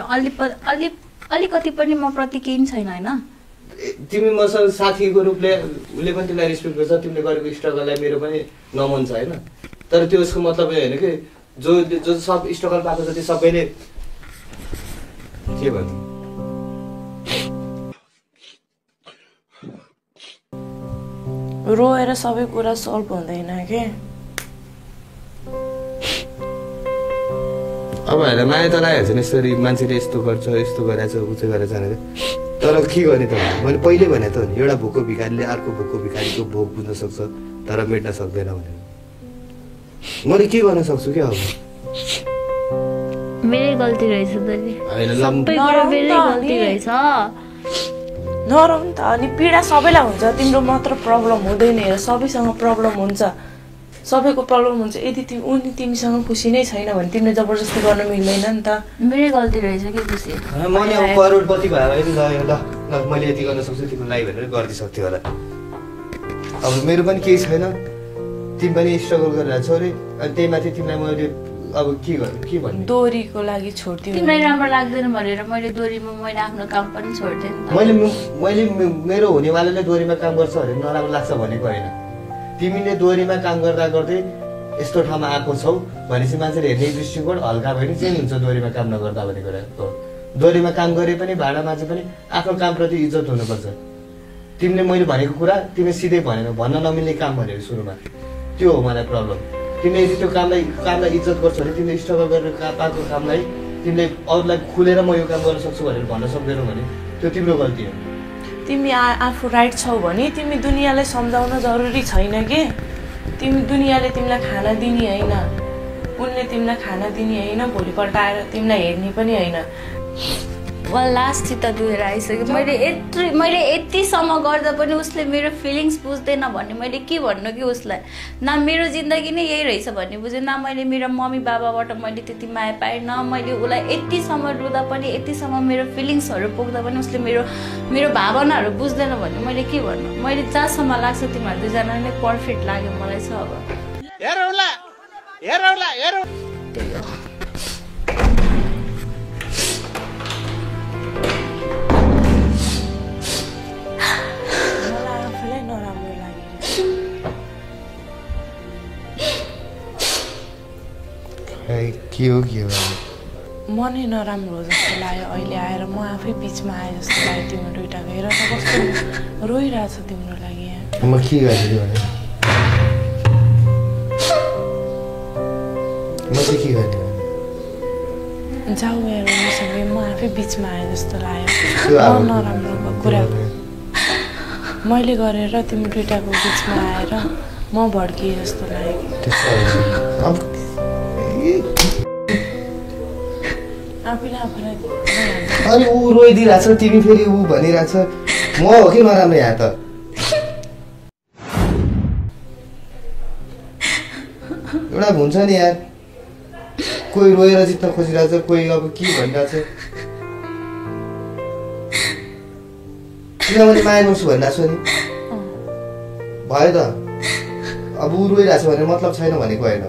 अलिकति पनि म प्रति केही छैन हैन तिमी मसँग साथीको रूपले उले पनि तिमीलाई रेस्पेक्ट गर्छ तिमीले गरेको स्ट्रगललाई मेरो पनि नमन छ हैन तर त्यो उसको मतलब हैन के जो सब स्ट्रगल पाएको छ त्यो सबैले के भन्नु रोएर सबै कुरा सल्भ हुँदैन के अब हेर माया त लागेको छ नि यसरी मान्छेले यस्तो गर्छ यस्तो गरेछ उच्च गरेछ भनेर तर के गर्ने त मैले पहिले भने त एउटा भोको भिखारीले अर्को भोको भिखारीको भोक बुझ्न सक्छ तर मेट्न सक्दैन भने मैले के गर्न सक्छु के अब मेरै गल्ती रहेछ त नि सबै कुरा मेरै गल्ती रहेछ नरम त अनि पीडा सबैलाई हुन्छ तिम्रो मात्र प्रब्लम हुँदैन हेर सबैसँग प्रब्लम हुन्छ सबैको प्रब्लम हुन्छ यदि तिमीसँग खुसी नै छैन भने तिमीले जबरजस्ती गर्न मिल्दैन नि त मेरै गल्ती रहेछ के खुसी मैले अब करोडपति भए पनि ल मैले यति गर्न सक्छु तिमीलाई भनेर गर्दै सक्थ्यो होला अब मेरो पनि केही छैन तिमी पनि स्ट्रगल गरिरहेको छौ अरे अनि त्यही माथि तिमीलाई मैले अब के गर्नु के भन्नु दोरीको लागि छोड्दिनु तिमीलाई राम्रो लाग्दैन भनेर मैले दोरीमा मैले आफ्नो काम पनि छोड्दिएँ नि मैले मेरो हुनेवालाले दोरीमा काम गर्छ भने नराम्रो लाग्छ भनेको होइन तिमीले दोरीमा काम गर्दा गर्दै यस्तो ठाउँमा आएको छौ भनेपछि मान्छेले हेर्ने दृष्टिकोण हल्का भयो नि चेन्ज हुन्छ दोरीमा काम नगर्दा भन्ने कुरा हो दोरीमा काम गरे पनि भाडा मान्छे पनि आफ्नो कामप्रति इज्जत हुनुपर्छ तिमीले मैले भनेको कुरा तिमीले सिधै भनेन भन्न नमिल्ने काम भनेको सुरुमा त्यो हो मलाई प्रब्लम तिमीले यदि त्यो कामलाई इज्जत गर्छौ भने तिमीले स्ट्रगल गरेर पाएको कामलाई तिमीले अरूलाई खुलेर म यो काम गर्न सक्छु भनेर भन्न सक्दैनौ भने त्यो तिम्रो गल्ती हो तिमी आफू राइट छौ भने तिमी दुनियाँलाई सम्झाउन जरुरी छैन के तिमी दुनियाँले तिमीलाई खाना दिने हैन उनले तिमीलाई खाना दिने हैन भोलिपल्ट आएर तिमीलाई हेर्ने पनि हैन लास्ट त दुहेर आइसक्यो मैले यतिसम्म गर्दा पनि उसले मेरो फिलिङ्स बुझ्दैन भन्ने मैले के भन्नु कि उसलाई न मेरो जिन्दगी नै यही रहेछ भन्ने बुझेँ न मैले मेरो मम्मी बाबाबाट मैले त्यति माया पाएँ न मैले उसलाई यतिसम्म रुँदा पनि यतिसम्म मेरो फिलिङ्सहरू पुग्दा पनि उसले मेरो भावनाहरू बुझ्दैन भन्ने मैले के भन्नु मैले जहाँसम्म लाग्छ तिमीहरू दुईजना नै पर्फेक्ट लाग्यो मलाई छ अब के हो मनै नराम्रो जस्तो लाग्यो अहिले आएर म आफै बिचमा आए जस्तो लाग्यो तिम्रो दुइटाको हेर त कस्तो रोइरहेछ तिम्रो लागि म के गर्ने भने म चाहिँ के गर्ने जाऊ हेर मसँगै म आफै बिचमा आए जस्तो लाग्यो नराम्रो कुरा मैले गरेर तिम्रो दुइटाको बिचमा आएर म भड्किए जस्तो लाग्यो अनि ऊ रोइदिरहेछ तिमी फेरि ऊ भनिरहेछ म हो कि नराम्रो यहाँ त एउटा हुन्छ नि यार कोही रोएर जित्न खोजिरहेछ कोही अब के भनिरहेछ किनभने माया गर्छु भनिरहेको छु नि भयो त अब ऊ रोइरहेछ भने मतलब छैन भनेको होइन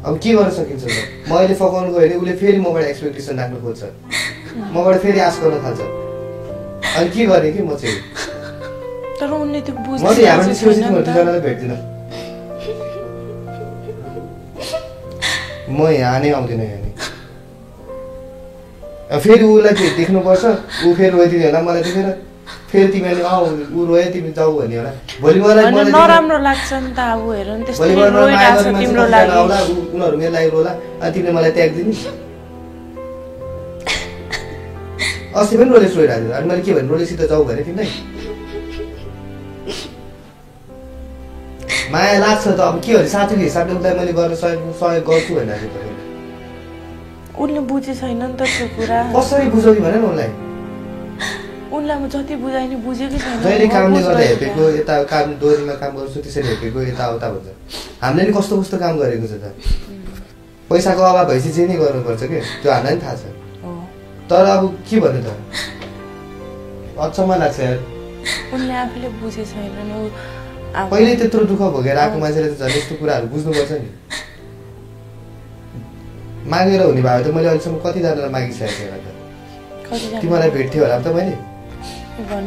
अब के गर्न सकिन्छ त मैले फकाउनु गयो भने उसले फेरि मबाट एक्सपेक्टेसन राख्नु खोज्छ मबाट फेरि आश गर्न थाल्छ अनि के गरेँ कि म चाहिँ तर उनले त्यो बुझ्दैन म चाहिँ यहाँबाट निस्केपछि म दुईजनालाई भेट्दिनँ म यहाँ नै आउँदिनँ यहाँ नै फेरि उसलाई देख्नुपर्छ ऊ फेरि रोइदिने होला मलाई देखेर फेरि तिमीले ऊ रोए तिमी जाऊ भन्ने होला भोलि मलाई नराम्रो लाग्छ नि त अब हेर नि त्यस्तो रोइरहेछ तिम्रो लागि उनीहरू मेरो लागि रोला अनि तिमीले मलाई त्याग्दिने अस्ति पनि रोलेस रोइरहेको थियो अनि मैले के भने रोलेसित जाऊ भने तिमीलाई माया लाग्छ त अब के भने साथीको हिसाबले उसलाई मैले गर्न सहयोग गर्छु भनेर उनले बुझे छैन नि त त्यो कुरा कसरी बुझाउने भने उसलाई उनलाई म जति बुझाइ नि बुझेकै छैन जहिले कामले गर्दा हेपेको यता काम दोहोरीमा काम गर्छु त्यसरी हेपेको यताउता भन्छ हामीले नि कस्तो कस्तो काम गरेको छ त पैसाको अभाव भएपछि जे नै गर्नुपर्छ कि त्यो हामीलाई नि थाहा छ तर अब के भन्नु त अचम्म लाग्छ यार उनले आफूले बुझे छैन नि पहिले त्यत्रो दुःख भोगेर आएको मान्छेले त झन् यस्तो कुराहरू बुझ्नुपर्छ नि मागेर हुने भयो त मैले अहिलेसम्म कतिजनालाई मागिसकेको थिएँ तिमीलाई भेट्थ्यो होला त मैले होइन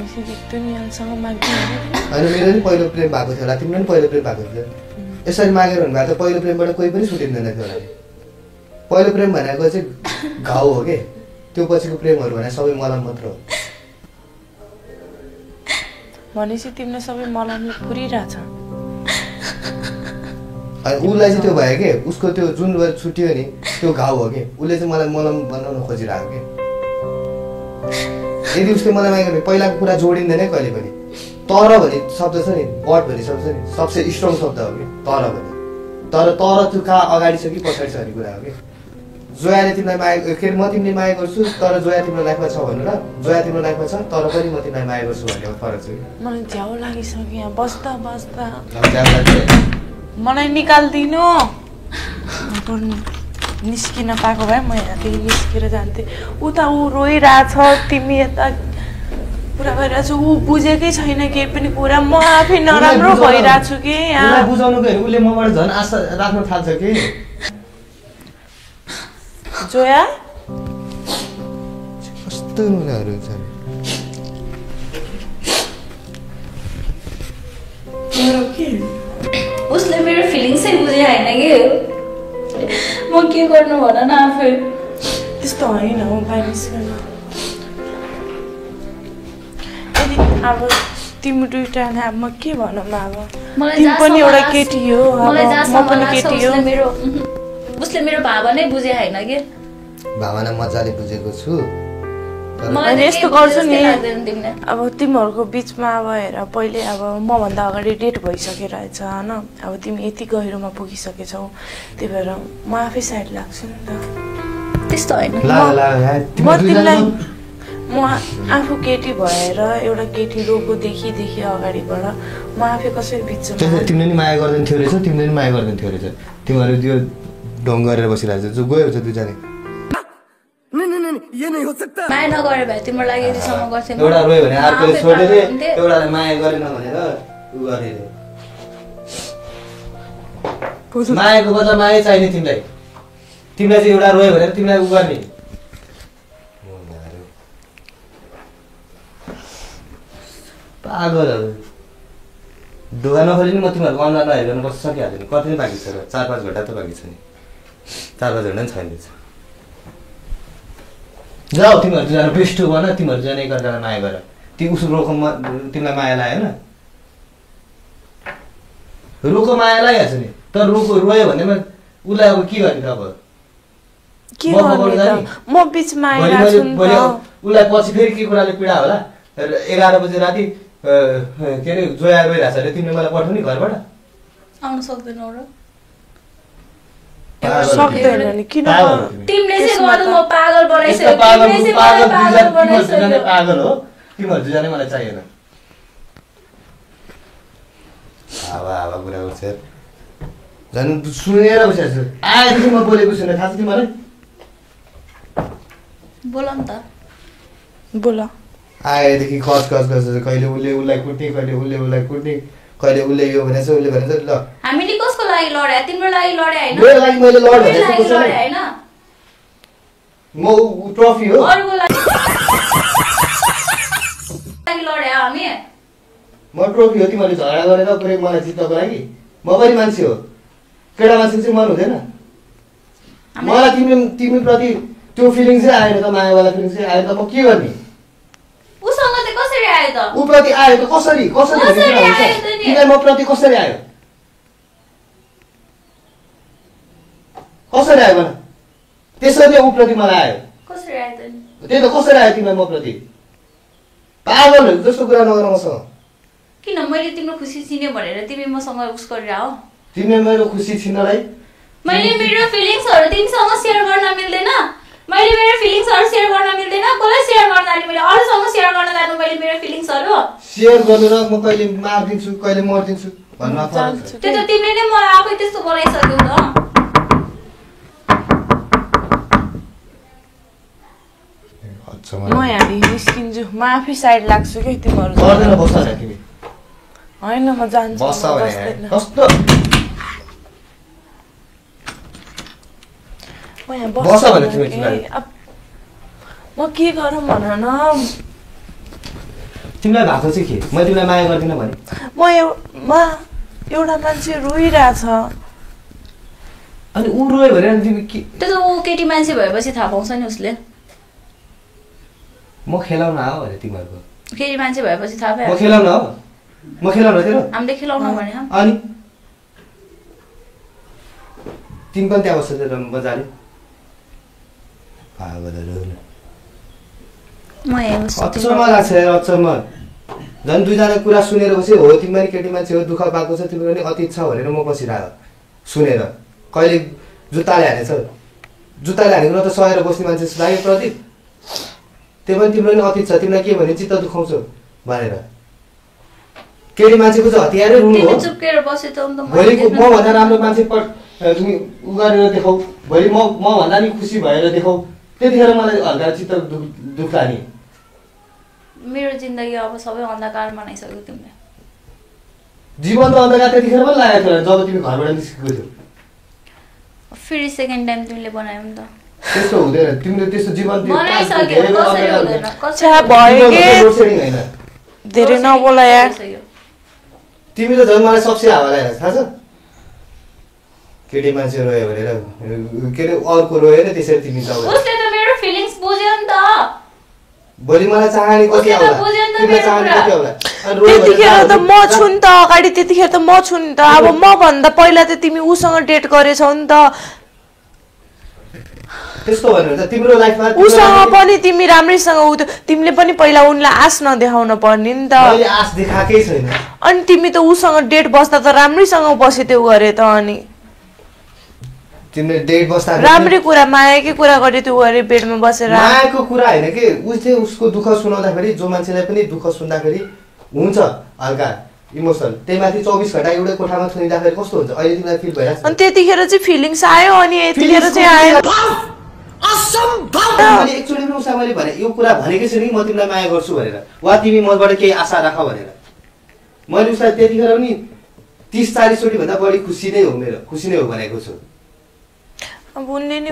मेरो नि पहिलो प्रेम भएको थियो होला तिम्रो पनि पहिलो प्रेम भएको थियो यसरी मागेर हुनु भएको त पहिलो प्रेमबाट कोही पनि छुटिँदैन थियो होला पहिलो प्रेम भनेको चाहिँ घाउ हो कि त्यो पछिको प्रेमहरू भने सबै मलम मात्र हो भनेपछि तिमीले सबै मलमले पुरिरहेछ अनि उसलाई चाहिँ त्यो भयो कि उसको त्यो जुन छुट्यो नि त्यो घाउ हो कि उसले चाहिँ मलाई मलम बनाउन खोजिरहेको कि यदि उसले मलाई मागेको भने पहिलाको कुरा जोडिँदैन कहिले पनि तर भन्ने शब्द छ नि बट भन्ने शब्द छ नि सबसे स्ट्रङ शब्द हो कि तर भन्ने तर त्यो कहाँ अगाडि छ कि पछाडि छ भन्ने कुरा हो कि जोयाले तिमीलाई माया के अरे म तिमीले माया गर्छु तर जोया तिम्रो लाइफमा छ भन्नु र जोया तिम्रो लाइफमा छ तर पनि म तिमीलाई माया गर्छु भन्ने फरक छ कि मलाई झ्याउ लागिसक्यो यहाँ बस्दा मलाई निकाल्दिनु निस्किन पाएको भए म यहाँदेखि निस्केर जान्थेँ उता ऊ रोइरहेछ तिमी यता कुरा गरिरहेको छु ऊ बुझेकै छैन केही पनि कुरा म आफै नराम्रो भइरहेको छु कि यहाँ बुझाउनु गयो उसले मबाट झन् आशा राख्न थाल्छ कि जोया कस्तो मुलाहरू छ उसले मेरो फिलिङ्सै बुझे होइन कि म के गर्नु भन न आफै त्यस्तो होइन हो बाइनिस्कन अब तिमी दुइटा अब म के भनौँ अब तिमी पनि एउटा केटी हो म पनि केटी हो उसले मेरो भावना नै बुझे होइन कि भावना मजाले बुझेको छु यस्तो गर्छु नि अब तिमीहरूको बिचमा अब हेर पहिले अब मभन्दा अगाडि डेट भइसकेर रहेछ होइन अब तिमी यति गहिरोमा पुगिसकेछौ त्यही भएर म आफै साइड लाग्छु नि त त्यस्तो होइन म तिमीलाई म आफू केटी भएर एउटा केटी रोको देखि अगाडिबाट म आफै कसरी बिच्छु तिमीले नि माया गर्दैन थियो रहेछ तिमीले नि माया गर्दैन थियो रहेछ तिमीहरू त्यो ढोङ गरेर बसिरहेको छ जो गयो छ दुईजना माया नगरे भए तिम्रो लागि यतिसम्म गर्थेँ एउटा रोयो भने अर्कोले छोडेर एउटालाई माया गरेन भनेर उ गरे मायाको बदला माया चाहिने तिमीलाई चाहिँ एउटा रोयो भनेर तिमीलाई उ गर्ने पागलहरू ढोका नखोली नि म तिमीहरूको अनुहार नहेरिकन बस्न सकिहाल्दैन कति नै बाँकी छ र 4-5 घन्टा त बाँकी छ नि 4-5 घन्टा पनि छैन जाऊ तिमीहरू दुईजना बेस्ट हो भन तिमीहरू दुईजना एकअर्कालाई माया गर उसको रोको तिमीलाई माया लाग्यो होइन रोको माया लागिहाल्छ नि तर रोको रोयो भनेमा उसलाई अब के गर्ने त अब म बिचमा आइरहेको छु नि त उसलाई पछि फेरि के कुराले पीडा होला 11 बजे राति के अरे जोया रोइरहेछ अरे तिमीले मलाई पठाउने घरबाट आउन सक्दैनौ र सक्दैन नि किन तिमीले चाहिँ गर्नु म पागल बनाइसक्यो तिमीले चाहिँ मलाई पागल बनाइसक्यो पागल हो तिमीहरू दुईजना मलाई चाहिएन हावा कुरा गर्छ झन् सुनेर बसेको छु आएदेखि म बोलेको छुइनँ थाहा छ तिमीलाई बोल नि त बोल आएदेखि कस कहिले उसले उसलाई कुट्ने कहिले उसले उसलाई कुट्ने कहिले उसले यो भनेछ उसले भनेछ ल हामीले कसको लागि लड्या तिम्रो लागि लड्या हैन मेरो लागि मैले लड भनेको हैन म ट्रफी हो अरूको लागि लड्या हामी म ट्रफी हो तिमीले झगडा गरेर पुरै मलाई जित्नको लागि म पनि मान्छे हो केटा मान्छे चाहिँ मन हुँदैन मलाई तिमी प्रति त्यो फिलिङ चाहिँ आएन त मायावाला फिलिङ चाहिँ आएन त म के गर्ने उसँग चाहिँ कसरी आयो त ऊ प्रति आयो त कसरी तिमीलाई म प्रति कसरी आयो कसरी आयो भन त्यसरी ऊ प्रति मलाई आयो कसरी आयो त त्यही त कसरी आयो तिमीलाई म प्रति पागलहरू जस्तो कुरा नगर मसँग किन मैले तिम्रो खुसी छिने भनेर तिमी मसँग उस गरिराहो तिमीले मेरो खुसी छिनलाई मैले मेरो फिलिङ्सहरु तिमीसँग शेयर गर्न मिल्दैन मैले मेरो फिलिङ्सहरु शेयर गर्न मिल्दैन कसलाई शेयर गर्न जाने मैले अरूसँग शेयर गर्न जानु मैले मेरो फिलिङ्सहरु शेयर गर्नु र म कहिले मार दिन्छु कहिले मर दिन्छु भन्न पर्छ त्यो त तिमीले नै मलाई आफै त्यस्तो बनाइसक्यौ त म यहाँ निस्किन्छु म आफै साइड लाग्छु के तिमीहरु गर्दैन बस्छ नि तिमी हैन म जान्छु बस्छ भने कस्तो म यहाँ बस्छ भने तिमी म के गरौँ भन न तिमीलाई भएको चाहिँ के मैले तिमीलाई माया गर्दिन भने म एउटा मान्छे रोइरहेछ अनि ऊ रोयो भने तिमी के त्यो त ऊ केटी मान्छे भएपछि थाहा पाउँछ नि उसले म खेलाउन हो भने तिमीहरुको केटी मान्छे भएपछि थाहा पायो म खेलाउन हो म खेलाउन तेरो हामीले खेलाउन भने अनि तिमी पनि त्यहाँ बस्छ र मजाले पागलहरु म यहाँ बस्छु अचम्म लाग्छ अचम्म झन् दुईजना कुरा सुनेर बसे हो तिमी पनि केटी मान्छे हो दुःख पाएको छ तिम्रो पनि अतीत छ भनेर म बसिरहेको सुनेर कहिले जुत्ताले हानेछ जुत्ताले हानेको न त सहेर बस्ने मान्छे लाग्यो प्रदीप त्यो पनि तिम्रो पनि अतीत छ तिमीलाई के भने चित्त दुखाउँछौ भनेर केटी मान्छेको चाहिँ हतियारै रुनु हो चुपकेर बसे त भोलिको म भन्दा राम्रो मान्छे तिमी उ गरेर देखाऊ भोलि म भन्दा नि खुसी भएर देखाऊ त्यतिखेर मलाई हल्का चित्त दुख्ला नि मेरो जिन्दगी अब सबै अन्धकार बनाइसक्यो तिमीले जीवन त अन्धकार त्यतिखेर पनि लागेको थियो जब तिमी घरबाट निस्केको थियौ फेरि सेकेन्ड टाइम तिमीले बनायौ नि त त्यस्तो हुँदैन तिमीले त्यस्तो जीवन बनाइसक्यो कसरी हुँदैन कसरी भयो के धेरै नबोला यार तिमी त झन् मलाई सबसे हावा लागेको थाहा छ केटी मान्छे रोयो भनेर के अरे अर्को रोयो नि त्यसरी तिमी त उसले त मेरो फिलिङ्स बुझ्यो नि त भोलि मलाई चाहने कति आउला तिमीलाई चाहने कति आउला त्यतिखेर त म छु नि त अगाडि त्यतिखेर त म छु नि त अब म भन्दा पहिला त तिमी उसँग डेट गरेछौ नि त त्यस्तो भनेर त तिम्रो लाइफमा उसँग पनि तिमी राम्रैसँग तिमीले पनि पहिला उनलाई आश नदेखाउन पर्ने नि त मैले आश देखाएकै छैन अनि तिमी त उसँग डेट बस्दा त राम्रैसँग बसे त्यो गरे त अनि तिमीले डेट बस्दा राम्रै कुरा मायाकै कुरा गरे त्यो गरे बेडमा बसेर मायाको कुरा हैन के उसले उसको दुःख सुनाउँदाखेरि जो मान्छेलाई पनि दुःख सुन्दाखेरि हुन्छ हल्का इमोसनल त्यहीमाथि 24 घण्टा एउटै कोठामा थुनिँदाखेरि कस्तो हुन्छ अहिले तिमीलाई फिल भइरहेछ अनि त्यतिखेर चाहिँ फिलिङ्स आयो अनि यतिखेर चाहिँ आयो मैले एकचोटि पनि उसलाई मैले भने यो कुरा भनेकै छु नि म तिमीलाई माया गर्छु भनेर वा तिमी मबाट केही आशा राख भनेर मैले उसलाई त्यतिखेर पनि 30-40 चोटि भन्दा बढी खुसी नै हो मेरो खुसी नै हो भनेको छु अब उनले नि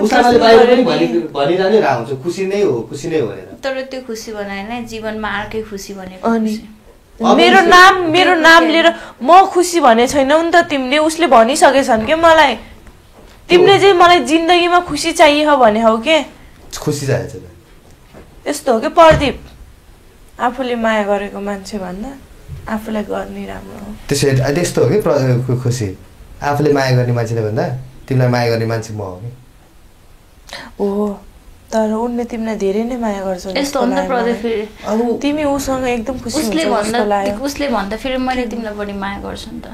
भनिरहने हुन्छ खुसी नै हो भनेर तर त्यो खुसी बनाएन जीवनमा अर्कै खुसी भनेको अनि मेरो नाम लिएर म खुसी भने छैनौ नि त तिमीले उसले भनिसकेछन् के मलाई तिमीले चाहिँ मलाई जिन्दगीमा खुसी चाहियो भने हौ के खुसी चाहिन्छ यस्तो हो के प्रदीप आफूले माया गरेको मान्छे भन्दा आफूलाई गर्ने राम्रो हो त्यस्तो हो कि खुसी आफूले माया गर्ने मान्छेले भन्दा तिमीलाई माया गर्ने मान्छे म हो कि ओ तर उनले तिमीलाई धेरै नै माया गर्छ यस्तो हो नि त प्रदीप फेरि तिमी उसँग एकदम खुसी उसले भन्दा फेरि मैले तिमीलाई बढी माया गर्छु नि त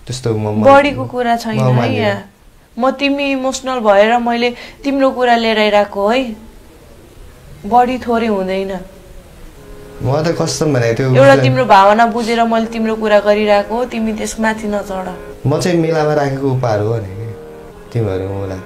त्यस्तो बढीको कुरा छैन है यहाँ म तिमी इमोसनल भएर मैले तिम्रो कुरा लिएर आइराको है बढी थोरै हुँदैन म त कसम भने त्यो एउटा तिम्रो भावना बुझेर मैले तिम्रो कुरा गरिराको तिमी त्यसमाथि नचढ म चाहिँ मिलामा राखेको उपहार हो नि तिमीहरु मलाई